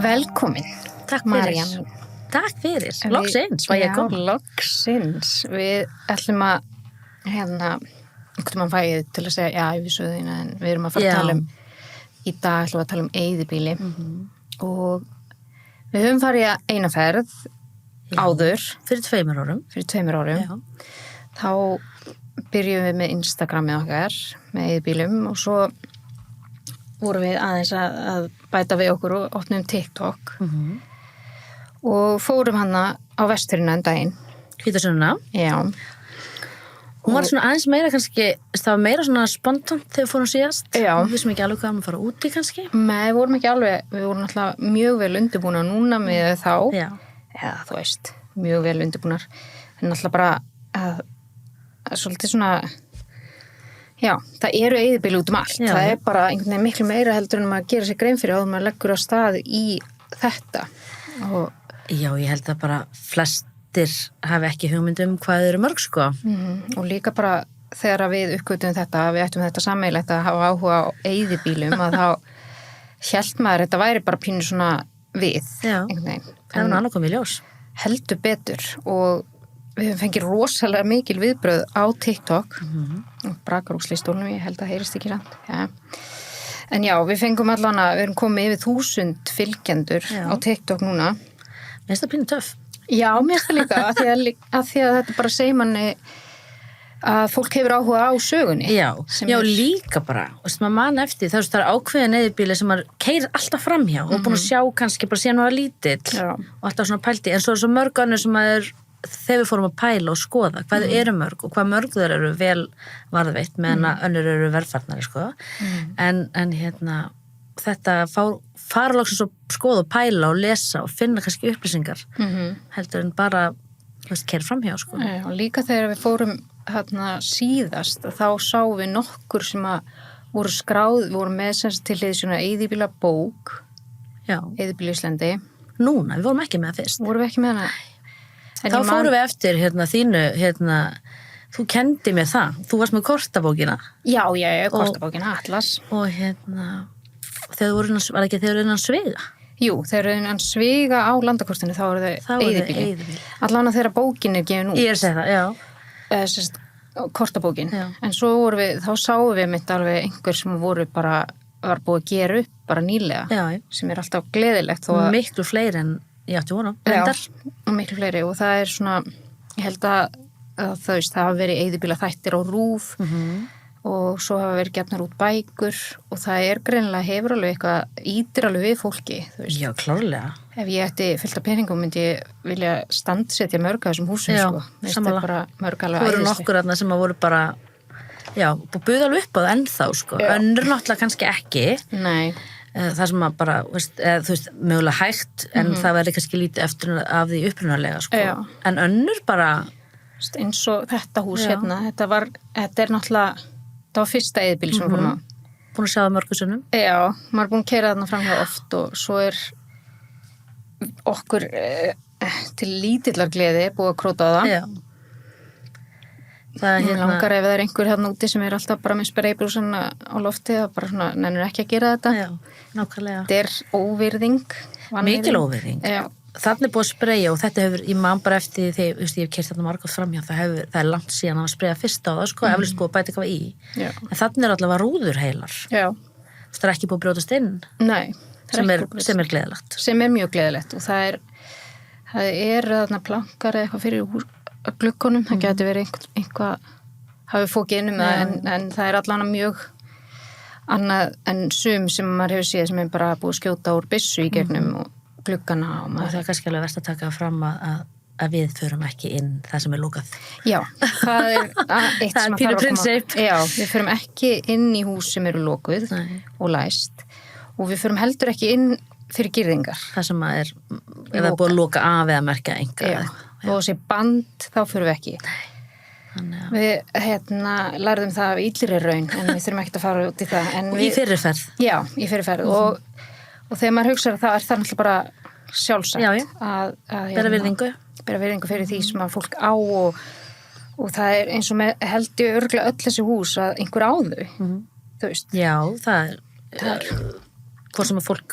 Velkomin. Takk fyrir. Marían. Takk fyrir. Loksins var ég komin. Loksins. Við ætlum að einhvern mann fæði til að segja ævisöðina en við erum að fara að tala í dag ætlum við að tala eyðibýli og við höfum farið að eina ferð áður. Fyrir 2 árum. Fyrir 2 árum. Já. Þá byrjum við með Instagramið okkar með eyðibýlum og svo vorum við aðeins að bæta við okkur og opnum TikTok og fórum hana á Vestfirðina daginn. Hvítasunna. Já. Hún var svona aðeins meira kannski, það var meira svona spontant þegar við fórum síðast. Já. Við vissum ekki alveg hvað að fara úti kannski. Nei, við vorum ekki alveg, við vorum alltaf mjög vel undirbúnar núna með þá. Já. Eða þú veist, mjög vel undirbúnar. En alltaf bara að svolítið svona, já, það eru eyðibýli út allt. Já. Það bara einhvern veginn miklu meira heldur en maður gerir sér grein fyrir áður maður leggur á stað í þetta. Og Já, ég held að bara flestir hafi ekki hugmynd hvað eru mörg sko. og líka bara þegar við uppgötum þetta, við ættum þetta sammeilegt að hafa áhuga á eyðibýlum að þá hélt maður þetta væri bara pínu svona við. Já. Einhvern veginn. Það er annað komið í ljós. Heldur betur og við höfum fengið rosalega mikil viðbröð á TikTok og brakar úr slistólnum, ég held að heyrist ekki rann. Ja. En já, við fengum allan að við erum komið yfir 1000 fylgjendur á TikTok núna. Mér finnst það pínu töff. Já, mér finnst það líka að því að þetta bara segir manni að fólk hefur áhuga á sögunni. Já, Sem já er- líka bara, veist, maður man eftir, það er ákveðin eyðibýli sem maður keyrir alltaf framhjá og búin að sjá kannski bara síðan og lítill Já. og alltaf svona pælti, en svo er svo mörg önnur sem maður, þegar við fórum að pæla og skoða hvað eru mörg og hvað mörg þeir eru vel varðveitt meðan að önnur eru velfarnari sko, en hérna þetta fara loksins að skoða og pæla og lesa og finna kannski upplýsingar heldur en bara, veist, keyra framhjá sko. Já, og líka þegar við fórum síðast þá sáum við nokkur sem að voru skráð, við vorum með sem sagt til hliðsjónar eyðibýla bók, Já, eyðibýli Íslandi. núna, við vorum ekki með það fyrst. Vorum við ekki með hana? En Þá ég man- fórum við eftir þínu, þú kendi mér það, þú varst með kortabókina Já, kortabókina Atlas. og þegar þú voru var ekki þegar þú innan Svega? Jú, þegar hann sviga á landakortinu þá eru Þá þau eru þau eyðibýli. eyðibýli. Allan að þeirra bókin er gefin út. Ég er að segja það, já. Sérst, kortabókin. Já. En svo þá sáum við mitt alveg einhver sem voru bara, var búið að gera upp bara nýlega. Já, Sem er alltaf gleðilegt. þó að- miklu fleiri en ég átti vona. Já, Reyndar. og miklu fleiri og það er svona, ég held að það hafa verið eyðibýla þættir á RÚV og svo hafa verið gefnar út bækur og það er greinilega hefur alveg eitthvað ítir alveg við fólki, þú veist. Já, klárlega. Ef ég ætti fullt af peningum myndi ég vilja standsetja mörg af þessum húsum, Já, sko. Mér finnst sammála. þetta bara mörg alveg Þú eru æðisleg. nokkur þarna sem að voru bara, já, og buðu alveg upp á það ennþá, sko. Já. Önnur náttúrulega kannski ekki. Nei, Það sem að bara, þú veist, mögulega hægt, en það verður kannski lítið eftir af því upprunalega, sko. Já. En önnur bara, eins og þetta hús Já. hérna, þetta er náttúrulega, það var fyrsta eyðibýli sem við fórum á. búin að sjá það mörgu sunnum. Já, maður er búin að keyra þarna framhjá oft og svo er okkur til lítillar gleði búið að króta á það. Já. Það Mér langar ef það er einhver hérna úti sem er alltaf bara með spraybrúsan á lofti það bara svona, nennir ekki að gera þetta. Já, nákvæmlega. Þetta er óvirðing. Mikil óvirðing. Já. Þannig er búið að spreyja og þetta hefur, ég man bara eftir þegar, þú veist, ég hef keyrt þarna margótt framhjá, það er langt síðan að spreyja fyrst á það, sko, eflust búið að bæta eitthvað í. Já. En þannig er allavega rúður heilar. Já. Það er ekki búið að brjótast inn, Nei. það er ekki sem er gleðilegt. Sem er mjög gleðilegt og það er þarna plankar eða eitthvað fyrir glukkonum, það geti verið eitthvað hafi fókið inn það en það er allan mjög annað en sum sem maður hefur séð sem er bara búið að skjóta úr byssu í gegnum og glukkana og Og það er kannski alveg verst að taka fram að við förum ekki inn það sem er lokað. Já, það er eitt Það er sem pínu þarf að prinsip. Já, við förum ekki inn í hús sem eru lokuð Nei. og læst og við förum heldur ekki inn fyrir girðingar. Það sem að er, eða búið að loka af eða merkja enga. Já, og þessi band þá förum við ekki. Þannig að Við lærðum það af illri raun en við þurfum ekki að fara út í það. En í fyrirferð. Já, í fyrirferð og þegar maður hugsaður það er það náttúrulega bara sjálfsagt Já, já. að Bera virðingu. bera virðingu fyrir því sem að fólk á og það er eins og með held ég örugglega öll þessi hús að einhver á þau þú veist. Já, það er hvort sem að fólk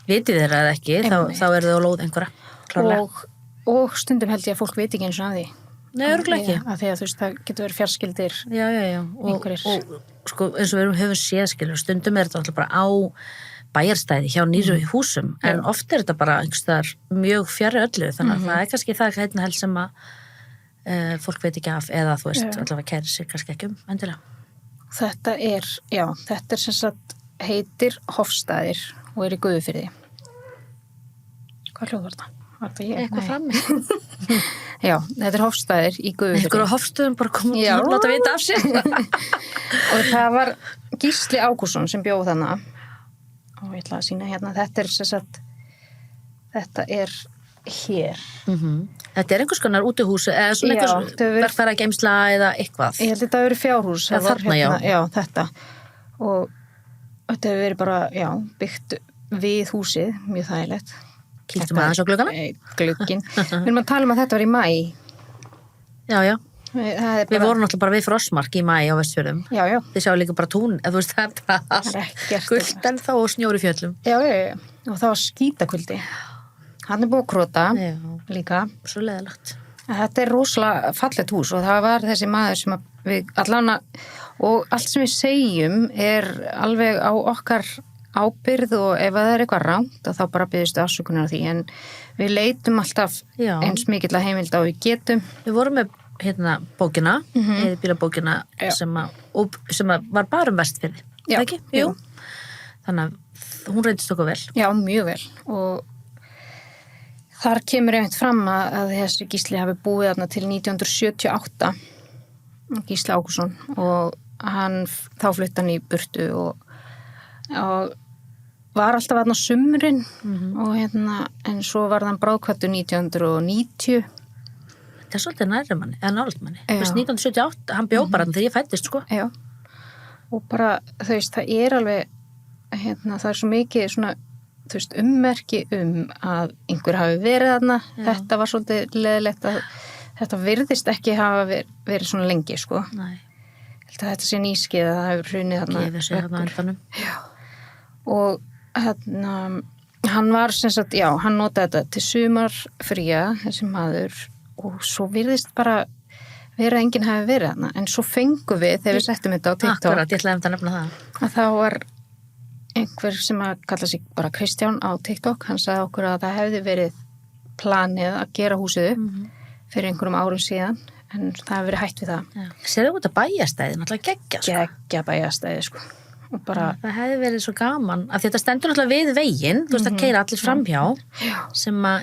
viti þeirra eða ekki, þá eru þau á lóð einhverja, klárlega. Og stundum held ég að fólk viti ekki eins og af því. Nei, örugglega ekki. Að því að þú veist, það getur verið fjarskyldir Já. Og sko, eins og við höfum séð, skilur, stundum er þetta alltaf bara á bæjarstæði hjá nýru húsum, en oft er þetta bara einhverstaðar mjög fjarri öllu, þannig að það er kannski það hérna helst sem að fólk veit ekki af, eða þú veist, allavega kæri sig kannski ekki endilega. Þetta er sem sagt heitir Hofstaðir og er í Guðufirði. Hvað hljóð var það? Var það ég? Eitthvað frammi. Já, þetta er Hofstaðir í Guðufirði. Einhverju Hofstöðum bara koma og láta vita af sér. Og það var Gísli Ágússon sem bjóð þarna og ég ætla að sýna hérna, þetta er sem sagt þetta er hér. Þetta er einhvers konar útihús eða svona einhvers verkfæra geimsla eða eitthvað. Ég held þetta að vera fjárhús. Það var þarna, já, þetta. Og þetta hefur verið bara, byggt við húsið, mjög þægilegt. Kíktum aðeins á gluggana? Glugginn. Við erum að tala um að þetta var í maí. Já. Við vorum náttúrulega bara við Frostmark í maí á Vestfjörðum. Já. Þið sjáu líka bara tún, eða þú veist, það er bara gult en þá og snjór í fjöllum. Já. Og það var skítakvöldi. Hann er búið að krota líka. Svo leiðilegt. Þetta er rosalega fallegt hús og það var þessi maður sem við allan og allt sem við segjum er alveg á okkar ábyrgð og ef það er eitthvað rangt þá bara biðjumst afsökunar á því en við leitum alltaf eins mikill að heimilda og við getum. Við vorum með bókina, bílabókina sem var bara Vestfirði. Já. Ekki? Jú. Þannig að hún reyndist okkur vel. Já, mjög vel og þar kemur einmitt fram að þessi Gísli hafi búið þarna til 1978 Gísli Ágússon og þá flutti hann í burtu og var alltaf þarna á sumrin og en svo var hann bráðkvættur 1990. Þetta er svolítið nærri manni, eða nálægt manni. 1978, hann bjó bara þegar ég fæddist, sko. Já, og bara, þú veist, það er alveg, það er svo mikið svona, þú veist, ummerki að einhver hafi verið þarna. Þetta var svolítið leiðilegt að þetta virðist ekki hafa verið svona lengi, sko. Nei. Þetta sé nýskið að það hefur hrunið þarna. Gefið sér þarna endanum. Já, og hann var sem sagt, hann notaði þetta til sumarfría, þessi maður, og svo virðist bara vera enginn hafi verið þarna, en svo fengum við þegar við settum þetta á TikTok. Akkurat, ég ætlaði að nefna það. Að þá var einhver sem að kalla sig bara Kristján á TikTok, hann sagði okkur að það hefði verið planið að gera húsið upp fyrir einhverjum árum síðan, en það hefði verið hætt við það. Serðu út að bæjarstæði, náttúrulega geggja, sko. Geggja bæjarstæði, sko. Og bara... Það hefði verið svo gaman, af því þetta stendur náttúrulega við veginn, þú veist að keyra allir framhjá, sem að,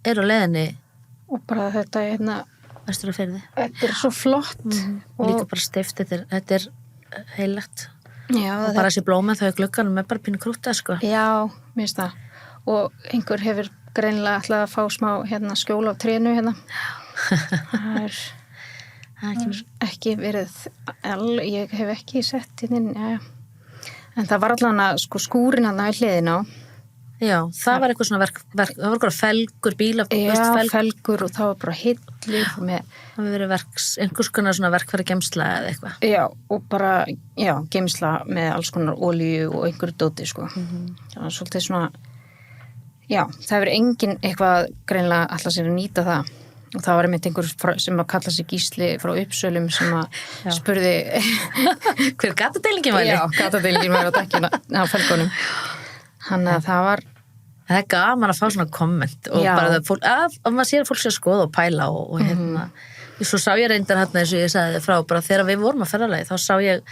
eru á leiðinni. Og bara þetta, Vesturafirði. Þetta er svo flott. Og líka bara stift, þetta er heilagt. Já. Og bara þessi blómið þau glugganum er bara pínu krúta, sko. Já, mér finnst það. Og einhver hefur greinilega ætlað að fá smá skjól á trénu Það er ekki verið ég hef ekki sett inn, en það var allan sko skúrin í hliðina á. Já, það var eitthvað svona það var eitthvað felgur, bíla felgur og það var bara hillur með það var verið einhvers konar svona verkfæri geimsla eða eitthvað. Já, og bara geimsla með alls konar olíu og einhverju dóti, sko. Það var svolítið svona það verið engin eitthvað greinilega alltaf sér að nýta það. Og það var einmitt einhver sem að kalla sig Gísli frá Uppsölum sem að spurði hver gatadeilingin væri? Já, gatadeilingin væri á dekkjuna á felgunum. Þannig að það er gaman að fá svona komment og bara það fólk, að maður sér að fólk sé að skoða og pæla og svo sá ég reyndar eins og ég sagði frá, bara þegar við vorum að ferðalagi þá sá ég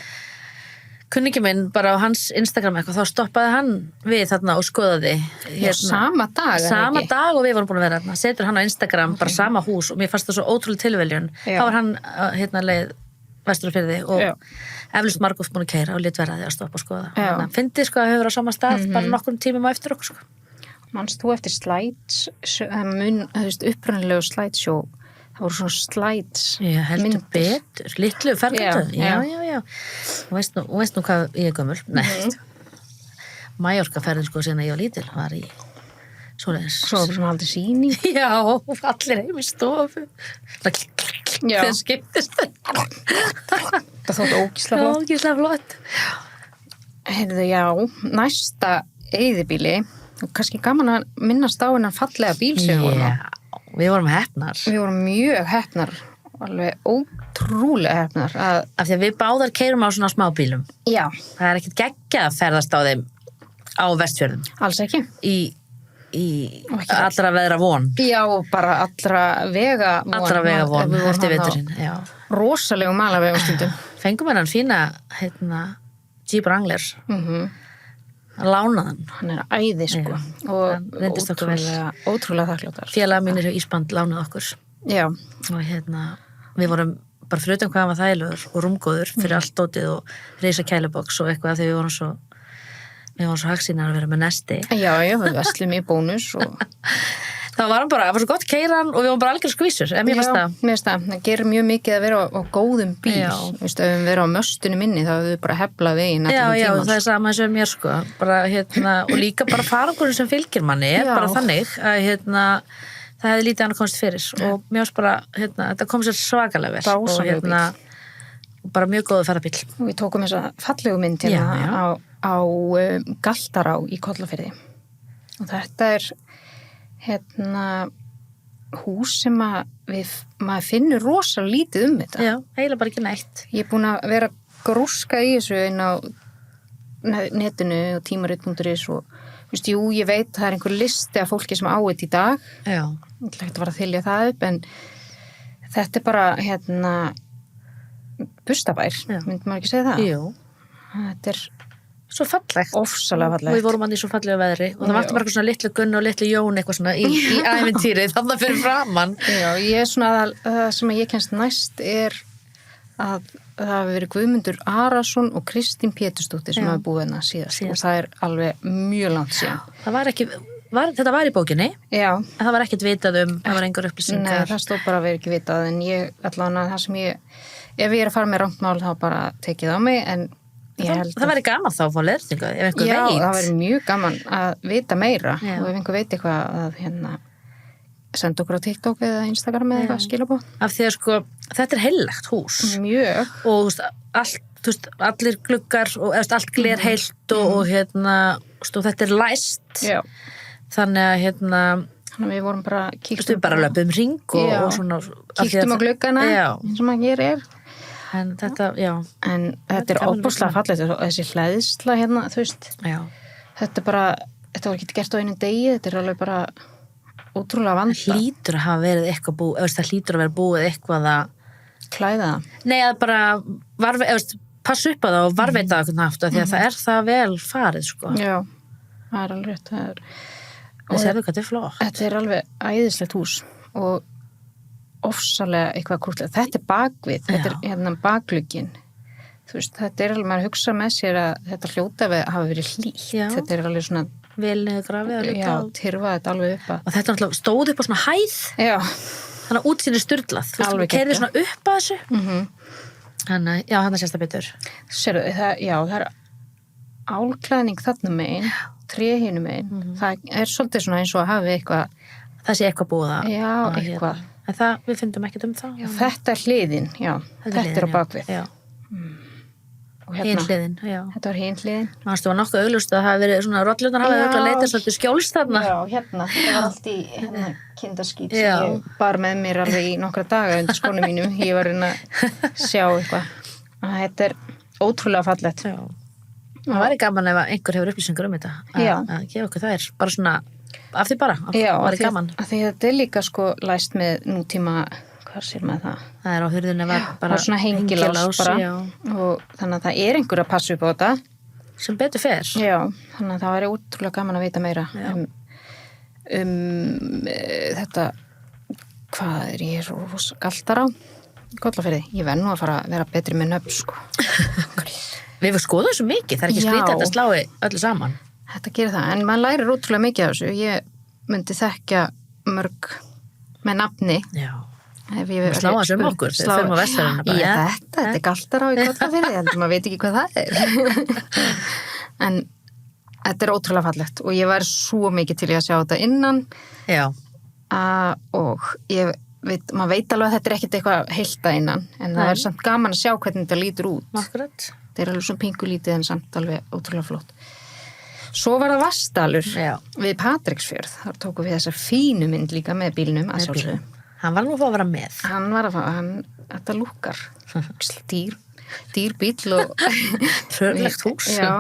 kunningi minn bara á hans Instagram eitthvað, þá stoppaði hann við þarna og skoðaði sama dag og við vorum búin að vera þarna, setur hann á Instagram bara sama hús og mér fannst það svo ótrúlega tilviljun. Þá var hann leið Vesturafirði og eflust margótt búin að keyra og lét vera því að stoppa og skoða. Þannig að fyndi sko að hefur á sama stað bara nokkrum tímum á eftir okkur, sko. Manst þú eftir slides upprunalegu slideshow, það voru svona slides ég heldur betur, litlu fergöndu já. Og veist nú hvað ég er gömul Mallorca ferðin sko síðan ég var lítil var í Svoleiðis. Svo sem haldið sýning. Já, allir heim í stofu. Já. Þegar skiptist. Það þótt ógíslega flott. Ógeðslega flott. Heyrðu, já, næsta eyðibýli, og kannski gaman að minnast á hennan fallega bíl sem við vorum á. Já, við vorum heppnar. Við vorum mjög heppnar, alveg ótrúlega heppnar. Af því að við báðar keyrum á svona smábílum. Já. Það er ekkert geggjað að ferðast á þeim á Vestfjörðum. Alls ekki. Í allra veðra von. Já, bara allra vega von. Allra vega von eftir veturinn, já. Rosalegu malavegum stundum. Fengum hennan fína, Jeep Wrangler. Að lána þann. Hann er æði, sko. Já, og hann reyndist okkur vel. ótrúlega þakkláttar. Félaga mínir hjá Ísband lánaði okkur. Já. Og við vorum bara fyrir utan hvað hann var þægilegur og rúmgóður fyrir allt dótið og reisa kæluboks og eitthvað af því við vorum svo hagsýnar að vera með nesti. Já, við veslum í bónus og það var svo gott keyran og við varum bara algjör skvísur, en mér fannst það. Mér finnst það. Það gerir mjög mikið að vera á góðum bíl. Já. Þú veist, ef við vera á möstunni minni, þá hefur við bara heflað veginn allan tímann. Já, það er sama eins og mér, sko. Bara, og líka bara farangurinn sem fylgir manni, bara þannig að, það hefði lítið annað komst fyrir. Og mér finnst bara, þetta kom sér svakalega vel. Dásamlegur bíl. Og bara mjög góðu ferðabíl. Og við tókum þessa fallegu mynd á Galtará í Kollafirði. Og þetta er hús sem maður finnur rosalega lítið þetta. Já, eiginlega bara ekki neitt. Ég er búin að vera grúska í þessu inn á netinu og tímarit.is og jú, ég veit það er einhver listi af fólki sem á þetta í dag. Já. Ég ætla ekki að fara að þylja það upp, en þetta er bara Bustabær, myndi maður ekki segja það? Jú. Þetta er svo fallegt. Ofsalega fallegt. Og við vorum hann í svo fallega veðri og það vartu bara eitthvað svona litlu Gunn og litlu Jón eitthvað svona í ævintýri þannig fyrir framann. Já, ég er svona það sem ég kennst næst er að það hafi verið Guðmundur Arason og Kristín Pétursdóttir sem hafi búið hérna síðast og það er alveg mjög langt síðan. Það var ekki, þetta var í bókinni, en það var ekkert vitað það var engar upplýsingar. Nei, það stóð bara að vera ekki vitað, en ég allavega það sem ef ég er að fara með rangt mál þá bara tekið á mig, en það væri gaman þá að fá leiðréttingu ef einhver veit. Já, það væri mjög gaman að vita meira og ef einhver veit eitthvað að senda okkur á TikTok eða Instagram eða eitthvað skilabóð. Af því að þetta er heillegt hús. Mjög. Og allir gluggar og allt gler heilt og þetta er læst. Já. Þannig að Þannig við vorum bara kíktum bara löpum hring og svona kíktum á gluggana eins og maður gerir. En þetta, En þetta er óbúslega fallegt og þessi hlæðsla þú veist. Já. Þetta var ekki gert á einu degi, þetta er alveg bara ótrúlega vanda. Það hlýtur að hafa verið eitthvað búið, það hlýtur að vera búið eitthvað að klæða það. Nei, að bara passa upp á það og varveita það hvernig aftur, því að það er það vel farið, sko. Já, það er alveg rétt, það er og það er þetta flott. Þetta er alveg æðislegt hús og ofsalega eitthvað krútlega. Þetta er bakvið, þetta er bakglugginn. Þú veist, þetta er alveg, maður hugsa með sér að þetta hljóta hafa verið hlýtt. Þetta er alveg svona vel niður grafið. Já, tyrfa þetta alveg upp að. Og þetta náttúrulega stóð upp á svona hæð. Já. Þannig að útsýnir sturlað. Þú veist, keyrði svona upp að þessu. Þannig, já, hann sést það betur. Sérðu, það er álklæðning þarna megin. Tré hinum megin. Það er svolítið svona eins og að hafi eitthvað. Það sé eitthvað búið að. Já, eitthvað. En það, við fundum ekkert það. Já, þetta er hliðin, já. Þetta er á bakvið. Já. Og Hinn hliðin, já. Þetta var hinn hliðin. Það var nokkuð augljóst að það hafi verið svona rollurnar hafi auðvitað leitað svolítið skjóls þarna. Já, það var allt í kindaskít sem ég bar með mér alveg í nokkra daga undir skónum mínum. Ég var að sjá eitthvað. Þetta er ótrúlega fallegt. Já. Það væri gaman ef einhver hefur upplýsingar þetta að gefa okkur þær, bara svona af því bara, það væri gaman. Já, því þetta er líka læst með nútíma, hvað sér maður það? Það er á hurðinni bara það er svona hengilás bara og þannig að það er einhver að passa upp á þetta. Sem betur fer. Já, þannig að það væri útrúlega gaman að vita meira þetta, hvað er ég svo Galtará? Kollafirði, ég verð nú að fara að vera betri með nöfn, sko. Við skoðum svo mikið, það er ekki skrítið að þetta slái öllu saman. Þetta gerir það, en maður lærir ótrúlega mikið af þessu. Ég myndi þekkja mörg með nafni. Já. Við sláum þessu okkur, þegar við fyrir á Vestfjörðina bara. Þetta er Galtará í Kollafirði, en maður veit ekki hvað það er. En þetta er ótrúlega fallegt og ég var svo mikið til í að sjá þetta innan Já. Og maður veit alveg að þetta er ekkert eitthvað heilt að innan en það er samt gaman að sjá hvernig þetta lítur út. Akkurat. Þetta er alveg svona pingulítið en samt alveg ótrúlega flott. Svo var það Vatnsdalur við Patreksfjörð. Þar tókum við þessa fínu mynd líka með bílnum að sjálfsögðu. Hann var nú að fá að vera með. Þetta lúkkar. Dýr bíll og Fröglegt hús. Já,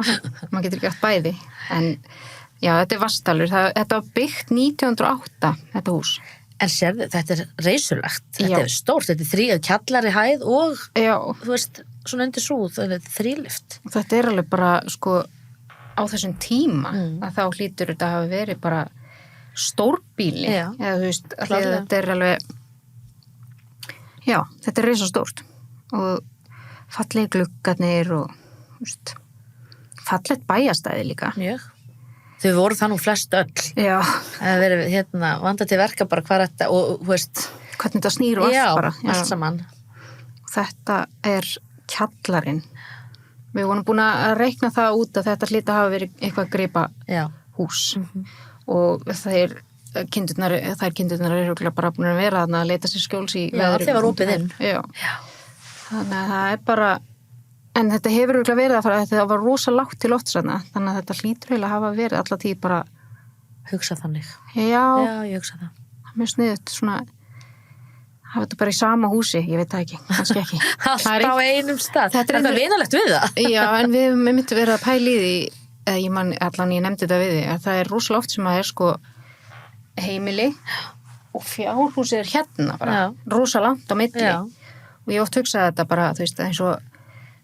maður getur ekki átt bæði. En já, þetta er Vatnsdalur. Þetta var byggt 1908, þetta hús. En sérðu, þetta er reisulegt. Þetta er stórt, þetta er 3 kjallari hæð og, þú veist, svona undir súð, þetta er 3-lift. Þetta er alveg bara, sko, á þessum tíma að þá hlýtur þetta að hafa verið bara stórbíli. Já. Eða, þú veist, þetta er alveg, já, þetta er reisastórt. Og fallegi gluggarnir og, þú veist, fallegt bæjastæði líka. Mjög. Þau voru það nú flest öll. Já. Það verið vanda til verka bara hvað þetta og, þú veist. Hvernig þetta snýr og allt bara. Já, allt saman. Þetta er kjallarinn. Við vorum búin að reikna það út að þetta hlýta hafa verið eitthvað gripa hús. Og þær kindurnar eru bara búin að vera þarna að leita sér skjóls í veðri. Já, þeir var opið inn. Já. Þannig að það er bara... En þetta hefur örugglega verið að fara, þetta var rosa lágt til loftsræðna, þannig að þetta hlýtur eiginlega að hafa verið alla tíð bara... Hugsa þannig. Já, ég hugsa það. Mjög sniðugt, svona, hafa þetta bara í sama húsi, ég veit það ekki, kannski ekki. Allt á einum stað. Þetta er vinalegt við það. Já, en við myndum verið að pæla í því, ég nefndi þetta við því, að það er rosa oft sem að er sko heimili og fjárhúsið er hérna bara, rosa langt á milli. Já. Og ég oft hugsaði þetta bara, þú veist, eins og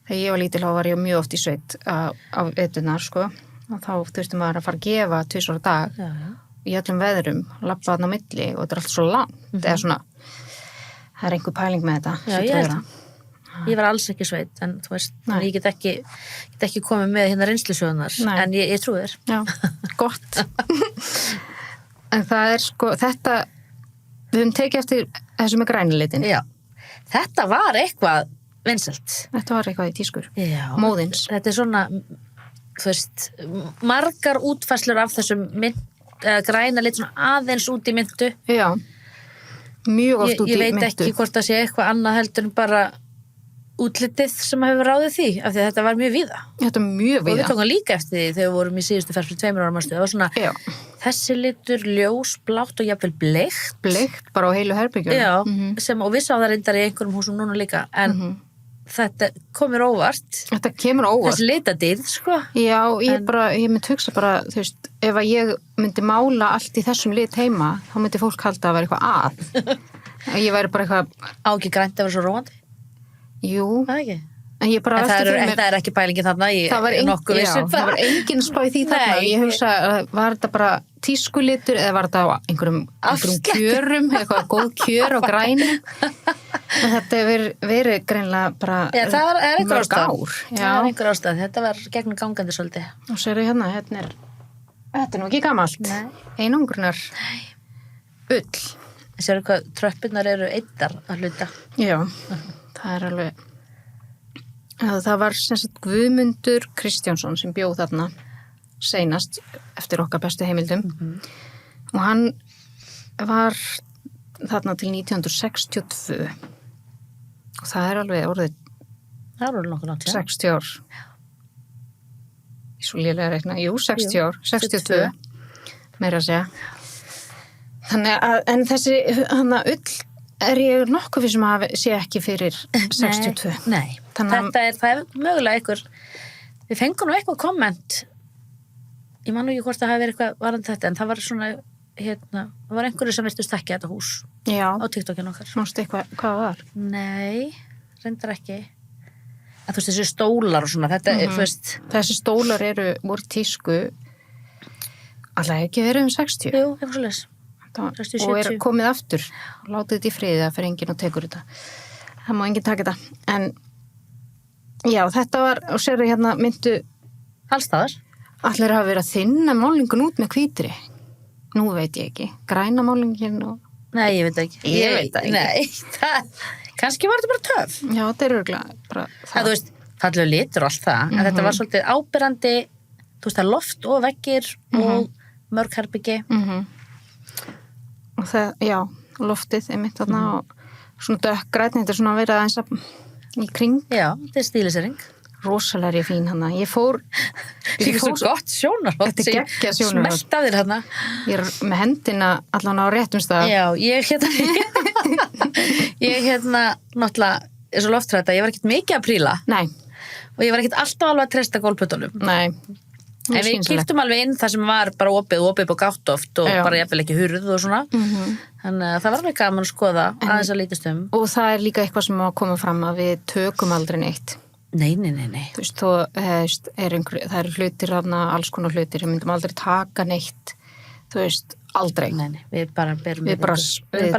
þegar ég var lítil þá var ég mjög oft í sveit á veturnar, sko. Og þá þurfti maður að fara að gefa 2 á dag í öllum veðrum, labba þarna á milli og þetta er allt svo langt. Eða svona, það er einhver pæling með þetta. Já, ég var alls ekki sveit, en þú veist, ég get ekki komið með hérna reynslusögunar, en ég trúi þér. Já, gott. En það er sko, þetta, við höfum tekið eftir þessu með grænilitin. Já, þetta var eitthvað vinsælt. Þetta var eitthvað í tískur. Já. Móðins. Þetta er svona, þú veist, margar útfærslur af þessum græna lit svona aðeins út í myndu. Já. Mjög oft út í myndu. Ég veit ekki hvort það sé eitthvað annað heldur en bara útlitið sem hefur ráðið því, af því að þetta var mjög víða. Þetta var mjög víða. Og við tókum líka eftir því þegar við vorum í síðustu ferð fyrir 2 ára mástu. Það var svona, þessi litur ljós, blátt og jafnvel bleikt. Bleikt, bara á heilu herbyggjum. Já, og við sáum það reyndar í einhverjum húsum núna líka, en þetta komur óvart. Þetta kemur óvart. Þessi litadýrð, sko. Já, ég myndi hugsa bara, þú veist, ef að ég myndi mála allt í þessum lit heima, þá myndi fólk halda að vera eitthvað að. Ég væri bara eitthvað... Á ekki grænt að vera svo róandi? Jú. Það ekki? En ég bara velti fyrir mér... Það er ekki pælingin þarna, ég er nokkuð vissum. Það var engin spá í því þarna. Ég hugsa, var þetta bara tískulitur eða var þetta á einhverjum kjörum, eitthvað góð kjör og græni? En þetta hefur verið greinlega bara mörg ár. Já, það er einhver ástæð. Þetta var gegnum gangandi svolítið. Og sérðu hérna er nú ekki gamalt. Einangrunar ull. Sérðu hvað tröppurnar eru eittar að hluta. Já, það er alveg... Það var sem sagt Guðmundur Kristjánsson sem bjó þarna seinast eftir okkar bestu heimildum og hann var þarna til 1962 og það er alveg orðið 60 ár. Svo lélega reikna, 60 ár, 62 meira að segja. Þannig að, en þessi hana ull er ég nokkuð við sem að sé ekki fyrir 62. Nei. Það er mögulega einhver, við fengum nú eitthvað komment, ég man nú ekki hvort það hafi verið eitthvað varandi þetta, en það var svona, það var einhverju sem virtust ekki þetta hús. Já. Á TikTokinu okkar. Mástu eitthvað, hvað var? Nei, reyndar ekki. En þú veist, þessi stólar og svona, þetta, þú veist. Þessi stólar voru tísku, alltaf ekki verið 60. Jú, eitthvað svo les. Og er komið aftur, látið þetta í friði, það fyrir enginn og tekur þetta. Það má enginn taka þetta, en já, þetta var, og sérðu hérna myndu allstaðar. Allir hafa verið að þinna málingun út með hvítri. Nú veit ég ekki. Græna málingin og... Nei, ég veit ekki. Ég veit það ekki. Nei, kannski var þetta bara töf. Já, þetta er örugglega bara það. Þú veist, fallegur litur og allt það. En þetta var svolítið áberandi þú veist, það er loft og veggir og mörg herbyggi. Og það, já, loftið einmitt þarna og svona dökkgrænn, þetta er svona að vera aðeins í kring. Já, þetta er stílisering. Rosalega er ég fín hana. Ég fór svo gott sjónarhótt. Þetta er geggjað sjónarhótt. Smelt af þér hana. Ég er með hendina allan á réttum stað. Já, ég náttúrulega er svo loftrætta, ég var ekkert mikið að príla. Nei. Og ég var ekkert alltaf alveg að treysta gólputunum. Nei. En við kíktum alveg inn það sem var bara opið upp og gátt oft og bara jafnvel ekki hurð og svona. Þannig að það var alveg gaman að skoða aðeins að lítast um. Og það er líka eitthvað sem að koma fram að við tökum aldrei neitt. Nei. Þú veist, það eru hlutir þarna, alls konar hlutir, við myndum aldrei taka neitt, þú veist, aldrei. Nei, við bara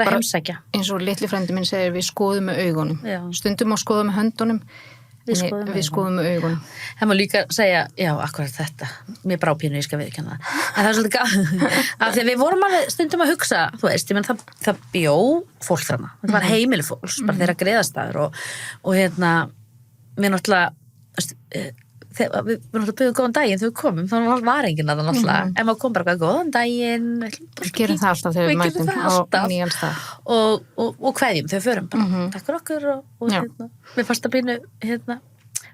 heimsækja. Eins og litli frændi minn segir, við skoðum með augunum. Já. Stundum á skoðum með höndunum, við skoðum með augunum. Það má líka segja, já, akkurat þetta, mér brá pínu, ég skal viðurkenna það. En það er svolítið gaman, af því að við vorum alveg stundum að hugsa, þú veist, ég menn það bjó fólk þarna, þetta var heimili fólks, bara þeirra greiðastæður og við náttúrulega, við náttúrulega byggðum góðan daginn þegar við komum, þannig var enginn að það náttúrulega, en maður kom bara góðan daginn, við gerum það alltaf þegar við mætum á nýjan stað og kveðjum þegar við förum bara, takk fyrir okkur og við fasta pínu,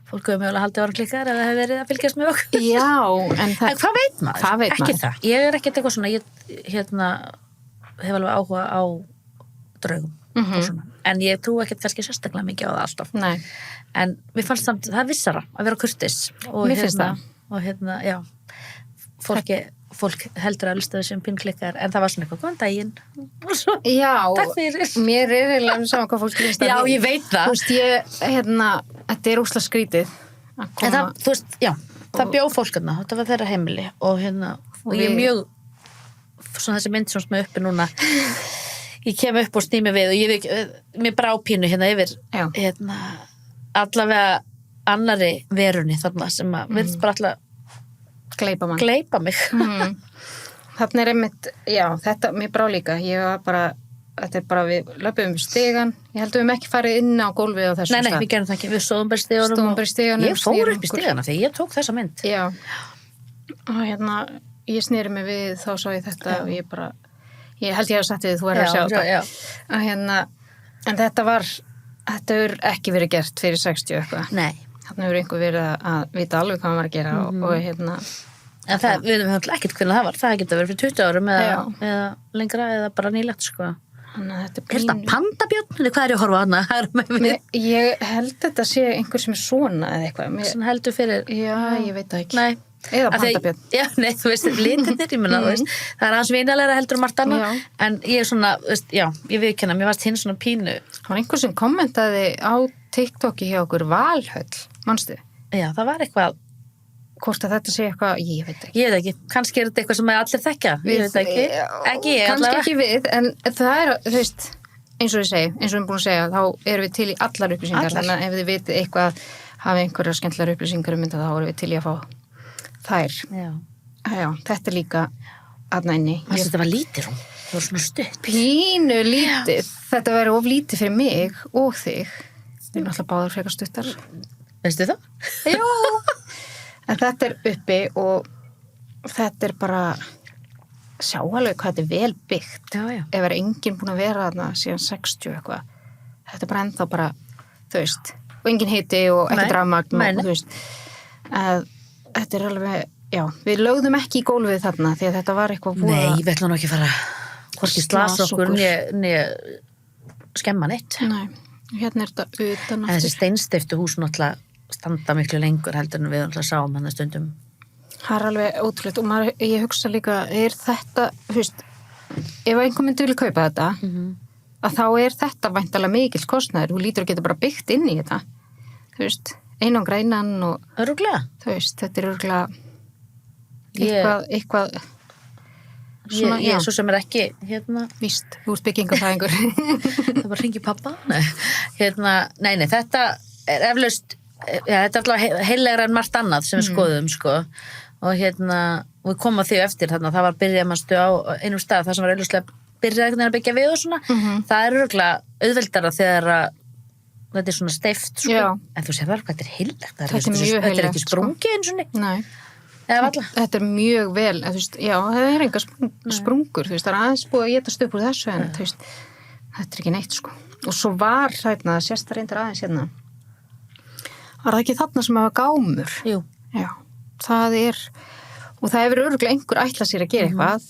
fólk hefur mögulega haldið ára klikkar eða hefur verið að fylgjast með okkur. Já, en hvað veit maður? Ekki það. Ég er ekkert eitthvað svona, ég hef alveg áhuga á draugum og svona, en ég trú ekkert kannski sérstaklega mikið á það alltaf. Nei. En mér fannst samt, það er vissara að vera kurteis og mér finnst það. Og já, fólk heldur að lusta þessum pínklikkar, en það var svona eitthvað, góðan daginn og svo, takk fyrir. Mér er eiginlega saman hvað fólk finnst. Já, ég veit það. Þú veist, þetta er óslega skrítið að koma. En það, þú veist, já, það bjó fólk þarna, þetta var þeirra heimili og og ég er mjög svona þessi mynd sem er uppi núna, ég kem upp og snými við og mér brá pínu yfir allavega annari verunni þarna sem að viðst bara alltaf gleypa mig. Þarna er einmitt, já, þetta, mér brá líka, þetta er bara við löpum stigan, ég held að við höfum ekki farið inn á gólfið á þessum stað. Nei, við gerum það ekki, við stóðum bara í stiganum. Ég fór upp í stigana þegar ég tók þessa mynd. Já, og ég sneri mig við, þá sá ég þetta og ég held ég hef sagt við þú að sjá þetta. En þetta hefur ekki verið gert fyrir 60 eitthvað. Nei. Þarna hefur einhver verið að vita alveg hvað maður var að gera og En við veitum ekkert hvernig það var. Það getur verið fyrir 20 árum eða lengra eða bara nýlegt, sko. Þannig að þetta er þetta pandabjörn? Hvað er ég að horfa á hana? Ég held þetta sé einhver sem er svona eða eitthvað. Sem heldur fyrir... Já, ég veit það ekki. Nei. Eða pandabjörn. Já, nei, þú veist, litirnir, ég menna, það er aðeins vinalega heldur margt annað, en ég er svona, já, ég viðkenna, mér varst hinn svona pínu. Það var einhver sem kommentaði á TikToki hjá okkur Valhöll, manstu? Já, það var eitthvað. Hvort að þetta sé eitthvað, ég veit ekki. Ég veit ekki, kannski er þetta eitthvað sem allir þekkja, ég veit ekki. Ekki ég, kannski ekki við, en það er, þú veist, eins og ég segi, eins og við erum búin að segja, þá erum við til í allar upplýsingar, þannig að ef þið vitið eitthvað, hafi einhverjar skemmtilegar upplýsingar mynda, þá erum við til í að fá þær. Já, þetta er líka aðna inni. Þetta var lítið rúm, það var svona stutt. Pínu lítið, þetta væri of lítið fyrir mig og þig. Við erum alltaf báðar frekar stuttar. Veistu það? Já. En þetta er uppi og þetta er bara sjá alveg hvað þetta er vel byggt. Já. Ef er enginn búin að vera þarna síðan 60 eitthvað. Þetta er bara ennþá bara, þú veist, og enginn hiti og ekkert rafmagn og þú veist. Þetta er alveg, já, við lögðum ekki í gólfið þarna því að þetta var eitthvað búið. Nei, við ætlum nú ekki fara hvorki slasa okkur né skemma neitt. Nei, hérna er þetta utan. En þessi steinsteyptu hús náttúrulega standa miklu lengur heldur en við náttúrulega sáum hann stundum. Það er alveg ótrúlegt og ég hugsa líka, er þetta, þú veist, ef einhver myndi vilja kaupa þetta, að þá er þetta væntalega mikill kostnaður, þú lítur að geta bara byggt inn í þetta, þú veist, einangra innan og... Örugglega? Þú veist, þetta er örugglega eitthvað svona, ég svo sem er ekki, víst, þú ert byggingafræðingur. Það var hringi pappa? Nei, nei, þetta er eflaust, þetta er alltaf heilegra en margt annað sem við skoðum, sko, og við komum á því eftir, það var byrjamastu á einum stað, það sem var auðvitað byrjað að byggja við og svona, það er örugglega auðveldara þegar þetta er svona steift, sko, en þú sér bara hvað þetta er heilegt, þetta er ekki sprungið eins og neitt. Nei. Eða alla? Þetta mjög vel, þú veist, já, það enga sprungur, þú veist, það aðeins búið að getast upp úr þessu en, þú veist, þetta ekki neitt, sko. Og svo var hérna, sérst reyndar aðeins hérna, var það ekki þarna sem hafa gámur? Jú. Já, það og það hefur örugglega einhver ætlað sér að gera eitthvað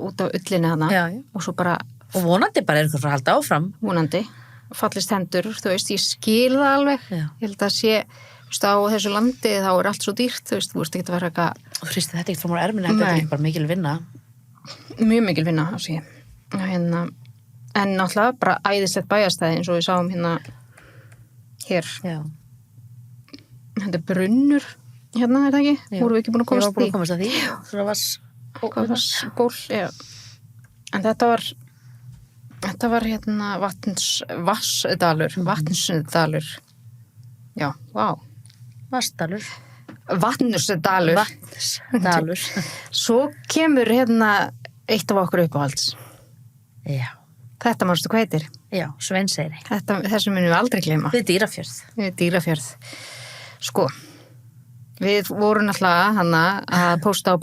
út af ullinni hana Já. og svo bara Og vonandi bara ykkur frá að halda áfram. vonandi, fallist hendur, þú veist, ég skil það alveg, Já. ég held að sé, þú veist, á þessu landi þá allt svo dýrt, þú veist, þú veist ekki að vera eitthvað Og fristi þetta ekki frá mér erminni, þetta Nei. er ekki bara mikil vinna. mjög mikil vinna á sig hérna, en náttúrulega bara æðislegt bæjarstæði eins og við sáum hérna hér, Já. þetta er brunnur hérna, er það ekki? Jú. Vorum við ekki búin að komast Ég var búin að komast að því. Svo var ból, já. En þetta var hérna Vassdalur, Vatnsdalur. Já, vá. Vassdalur. Vatnsdalur. Vatnsdalur. Svo kemur hérna eitt af okkur uppáhalds. Já. Þetta manstu hvað heitir. Já, Sveinseyri. Þessu munum við aldrei gleyma. Við Dýrafjörð. Við Dýrafjörð. Sko, við vorum alltaf hana að pósta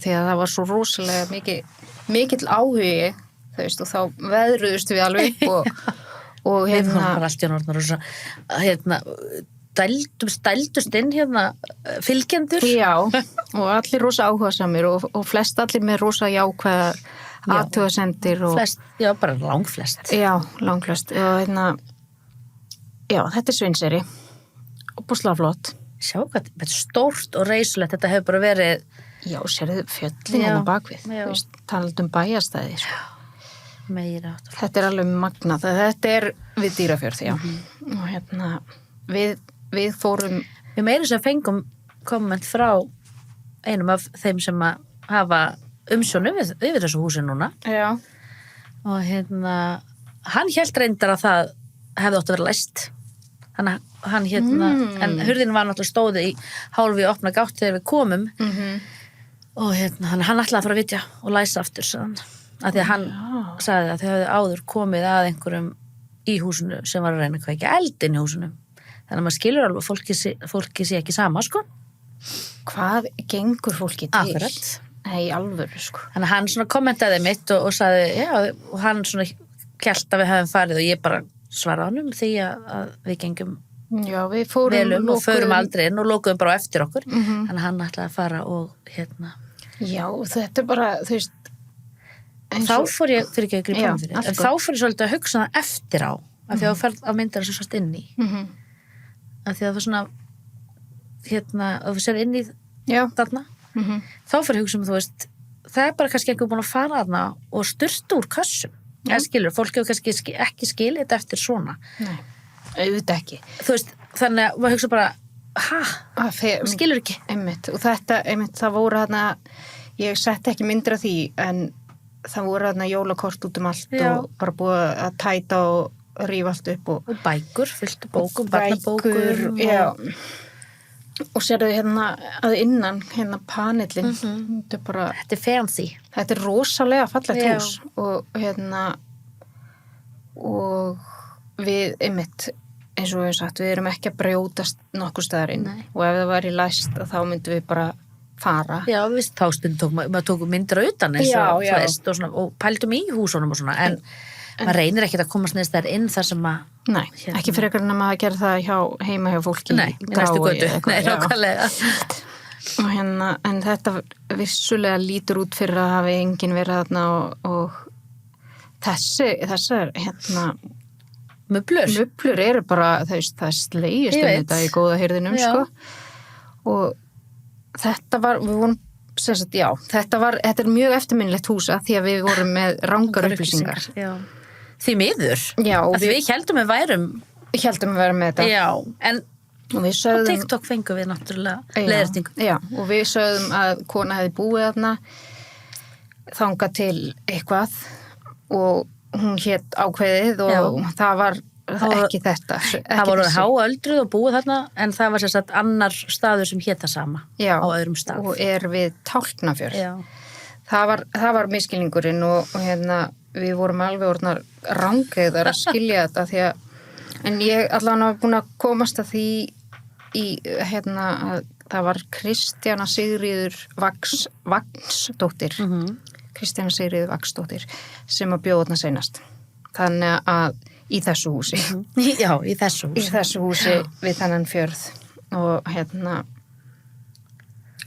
því að það var svo rosalega mikill áhugi, þú veist, og þá veðruðust við alveg upp og Við vorum hérna bara allt í orðnar og svo, hérna, dældust inn hérna fylgjendur. já, og allir rosa áhugasamir og flest allir með rosa jákvæðar athugasemdir og Flest, já, bara langflest. já, langflest og hérna já, þetta er Sveinseyri og búslega flott. Sjá hvað, þetta er stórt og reisulegt, þetta hefur bara verið Já, sérðu fjöllin Já, hérna bakvið, já. þú veist, talað bæjarstæði, sko. meira áttur. Þetta er alveg magnað, þetta er við Dýrafjörð, já. Og hérna, við fórum, Við meira sem fengum komment frá einum af þeim sem að hafa umsjónu yfir þessu húsi núna já, og hérna, hann hélt reyndar að það hefði átt að vera læst. Hann hérna, en hurðin var náttúrulega stóði í hálfi opna gátt þegar við komum og hérna, hann ætlaði að fara að vitja og læsa aftur, sagði hann. Af því að hann sagði að þau hefði áður komið að einhverjum í húsinu sem var að reyna að kveikja eld inn í húsinu. Þannig að maður skilur alveg fólki sé ekki sama, sko. hvað gengur fólki til? Akkurat. Nei, í alvöru, sko. Þannig að hann svona kommentaði mitt og sagði, já, og hann svona kjalt að við hefum farið og ég bara svaraði honum því að við gengum Já, við fórum velum og förum aldrei inn og lokuðum bara á eftir okkur. Mhm. Þannig að hann ætlaði að fara og hérna. Já, þetta er bara, þú veist, Þá fór ég, fyrir ekki að grípa Já, hann fyrir, allt en gott. þá fór ég svolítið að hugsa það eftir á, af því að þú ferð á myndina sem sást inn í. Af því að það var svona, hérna, að þú sér inn í Já, þarna, þá fór ég að hugsa þú veist, það er bara kannski einhver búin að fara þarna og styrta úr kössum. Eða skilur, fólk hefur kannski ekki skilið þetta eftir svona. nei, auðvitað ekki. Þú veist, þannig að maður hugsa bara, maður skilur ekki. Einmitt, og þetta, það voru hérna, ég setti ekki myndir af því, en það voru hérna jólakort út um allt Já. og bara búið að tæta og rífa allt upp og Og bækur, fullt af bókum, bækur, barnabókum. já. Og sérðu hérna að innan, hérna panillin, þetta er bara, Þetta er fancy. þetta er rosalega fallegt Já. hús og hérna, og við, einmitt, eins og við hefum sagt, við erum ekki að brjótast nokkuð staðar inn Nei. og ef það væri læst þá myndum við bara fara. Já, viðst, þá stundum maður tókum myndir á utan eins Já, og, já. þú veist, og, svona, og pældum í húsunum og svona, en maður reynir ekkert að komast neðst þær inn þar sem að, Nei, Hérna. ekki frekar en að maður gera það heima hjá fólki nei, í næstu götu, nei, já. nákvæmlega. Og hérna, en þetta vissulega lítur út fyrir að hafi enginn verið þarna og þessar hérna mublur eru bara, það er slegist Ég veit. þetta í góða hirðinum, Já. sko. Og þetta var, við vorum, sem sagt, já, þetta er mjög eftirminnilegt húsa því að við vorum með rangar upplýsingar. Já. Því miður. Já, og Að við heldum við værum, heldum að vera með þetta. já, en Og við á sögðum, TikTok fengum við náttúrulega leiðirtingu. já, og við sögðum að kona hefði búið þarna þangað til eitthvað og hún hét ákveðið og Já. það var ekki þetta. Það voru háöldruð og búið þarna, en það var sérstætt annar staður sem hét það sama Já, á öðrum stað. og er við Tálknafjörð. Já. Það var miskilningurinn og hérna við vorum alveg orðnar rangeðar að skilja þetta því að, en ég allan var búin að komast að því í hérna að það var Kristjana Sigríður Vagsdóttir Kristjana Sigríður Vagsdóttir sem að bjóða þarna seinast þannig að í þessu húsi Já, í þessu húsi við þennan fjörð og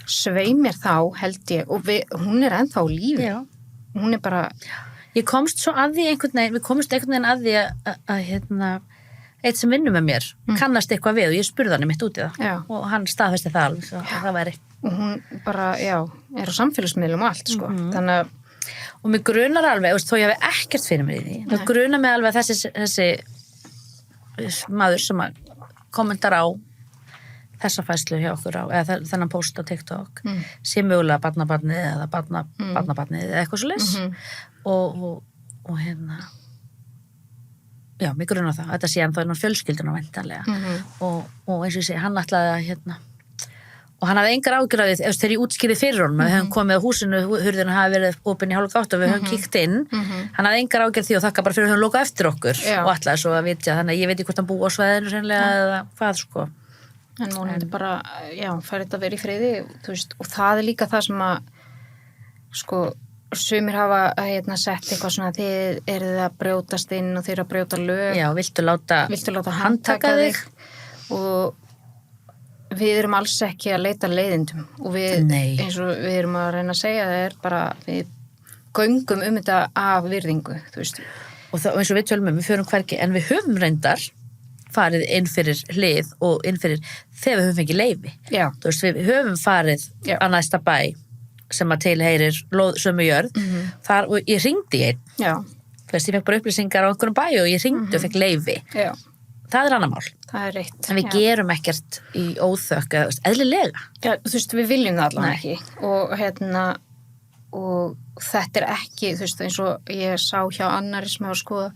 svei mér þá held ég og hún er ennþá á lífi Já. Hún er bara Ég komst svo að því við komumst einhvern veginn að því að eitt sem vinnur með mér kannast eitthvað við og ég spurði hann mitt út í það Já. og hann staðfesti það alveg svo að það væri og hún bara, já, er á samfélagsmiðlum og allt, sko, þannig að og mig grunar alveg, þó ég hafi ekkert fyrir mér í því mig grunar mig alveg að þessi maður sem að kommentar á þessa fæslu hjá okkur á, eða þennan post á TikTok sé mögulega barnabarnið eða barnabarnið eða eitthvað svo leys og já, mig grunar það, þetta sé hann þá innan fjölskylduna væntanlega og eins og ég segi, hann ætlaði að og hann hafði engar ágjur af því þegar ég útskýrði fyrir honum við höfum komið á húsinu, hurðina hafi verið opin í 7:30 og við höfum kíkt inn hann hafði engar ágjur því og þakka bara fyrir að höfum lokað eftir okkur og ætlaði svo að vitja þannig að ég veit ekki hvort hann búi á svæðinu sennilega eða hvað sko en vonandi bara, já, fær þetta að vera í friði þú veist, og það er líka það sem að sko, sumir hafa sett eitthvað svona þið eruð að brjótast inn og þið eru að brjóta lög já, viltu láta handtaka þig og við erum alls ekki að leita leiðindum og við, eins og við erum að reyna að segja það er bara, við göngum þetta af virðingu, þú veist og það, eins og við tölum við förum hvergi, en við höfum reyndar farið inn fyrir hlið og inn fyrir þegar við höfum fengið leyfi þú veist, við höfum farið á næsta bæ sem að tilheyrir sömu jörð þar, og ég hringdi einn þú veist, ég fekk bara upplýsingar á einhverjum bæ og ég hringdi og fekk leyfi það er annar mál það er reitt en við gerum ekkert í óþökk eðlilega já, þú veist, við viljum það allavega ekki og þetta er ekki þú veist, eins og ég sá hjá annari sem hefur skoða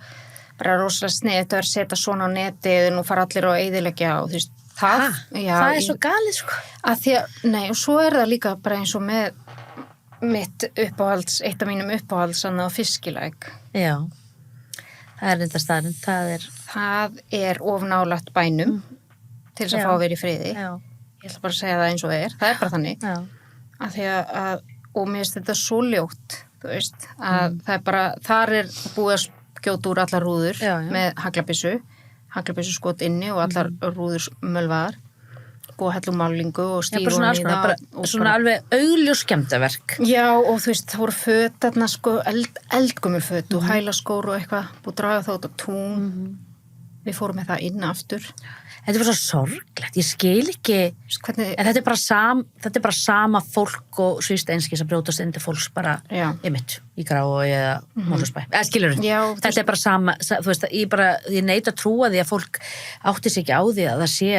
bara rosalega snið, þetta er að setja svona á netið og nú fara allir á eyðileggja og þú veist, það er svo galið sko að því að, nei, og svo er það líka bara eins og með mitt uppáhalds, eitt af mínum uppáhalds á fiskilæk já, það er enda staðurinn það er ofnálagt bænum til þess að fá að vera í friði ég ætla bara að segja það eins og það er bara þannig að því að og mér finnst þetta svo ljótt þú veist, að það er bara þar er búið að skjóta úr allar rúður með haglabyssu skot inni og allar rúður mölvaðar og hellumálingu og stífun í það svona alveg augljós skemmdarverk já, og þú veist, það voru föt þarna sko, eldgumul föt og hælaskór og eitthvað, búið að draga það út á tún við fórum með það inn aftur þetta var svo sorglegt, ég skil ekki hvernig, en þetta er bara sama fólk og svíst einskis að brjótast inn til fólks bara einmitt, í Grái eða Mosfellsbæ, eða skilur þetta er bara sama, þú veist, ég neita að trúa því að fólk átti sig ekki á því að það sé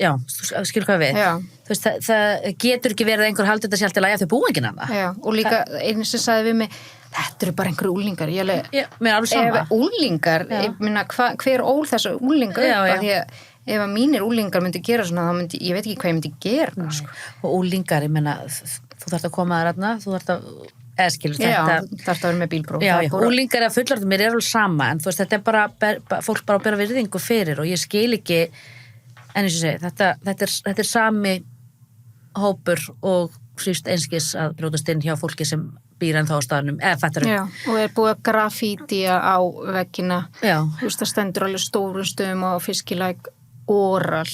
já, þú skilur hvað við þú veist, það getur ekki verið að einhver haldi þetta sjálft til að þau búa enginn að það já, og líka einu sem sagði við mig þetta eru bara einhverju úlingar mér er alveg sama ef úlingar, ég minna, hver ól þessu úlingar upp að því að ef að mínir úlingar myndi gera svona þá myndi, ég veit ekki hvað ég myndi gera sko. Og úlingar, ég menna þú þarft að koma þar þarna, þú þarft að eða skilur þetta þú þarft að vera með bílpróf úlingar að fullorðum, mér er alveg sama en þú veist, þetta er bara fólk bara að bera virðingu fyrir og ég skil ekki en eins og segi, þetta er sami hópur og síst einskis að brjótast inn hjá fólki sem býr ennþá á staðnum, eða fattar og er búið að grafítia á veggina þú veist, það stendur alveg stórum stöðum á fiskilæk oral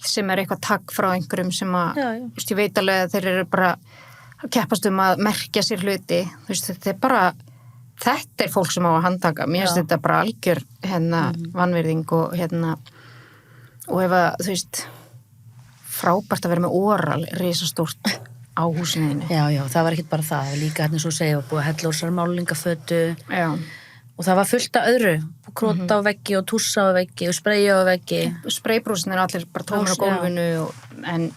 sem er eitthvað tagg frá einhverjum sem að, þú veist, ég veit alveg að þeir eru bara að keppast að merkja sér hluti, þú veist, þetta er fólk sem á að handtaka, mér finnst þetta bara algjör vanvirðing og og ef að, þú veist frábært að vera með oral risastórt á húsinu já, það var ekkert bara það, líka hérna svo segja búið að hella úr sér málingafötu og það var fullt af öðru króta á veggi og tússa á veggi og spreyja á veggi spreybrúsin er allir bara tómur á gólfinu en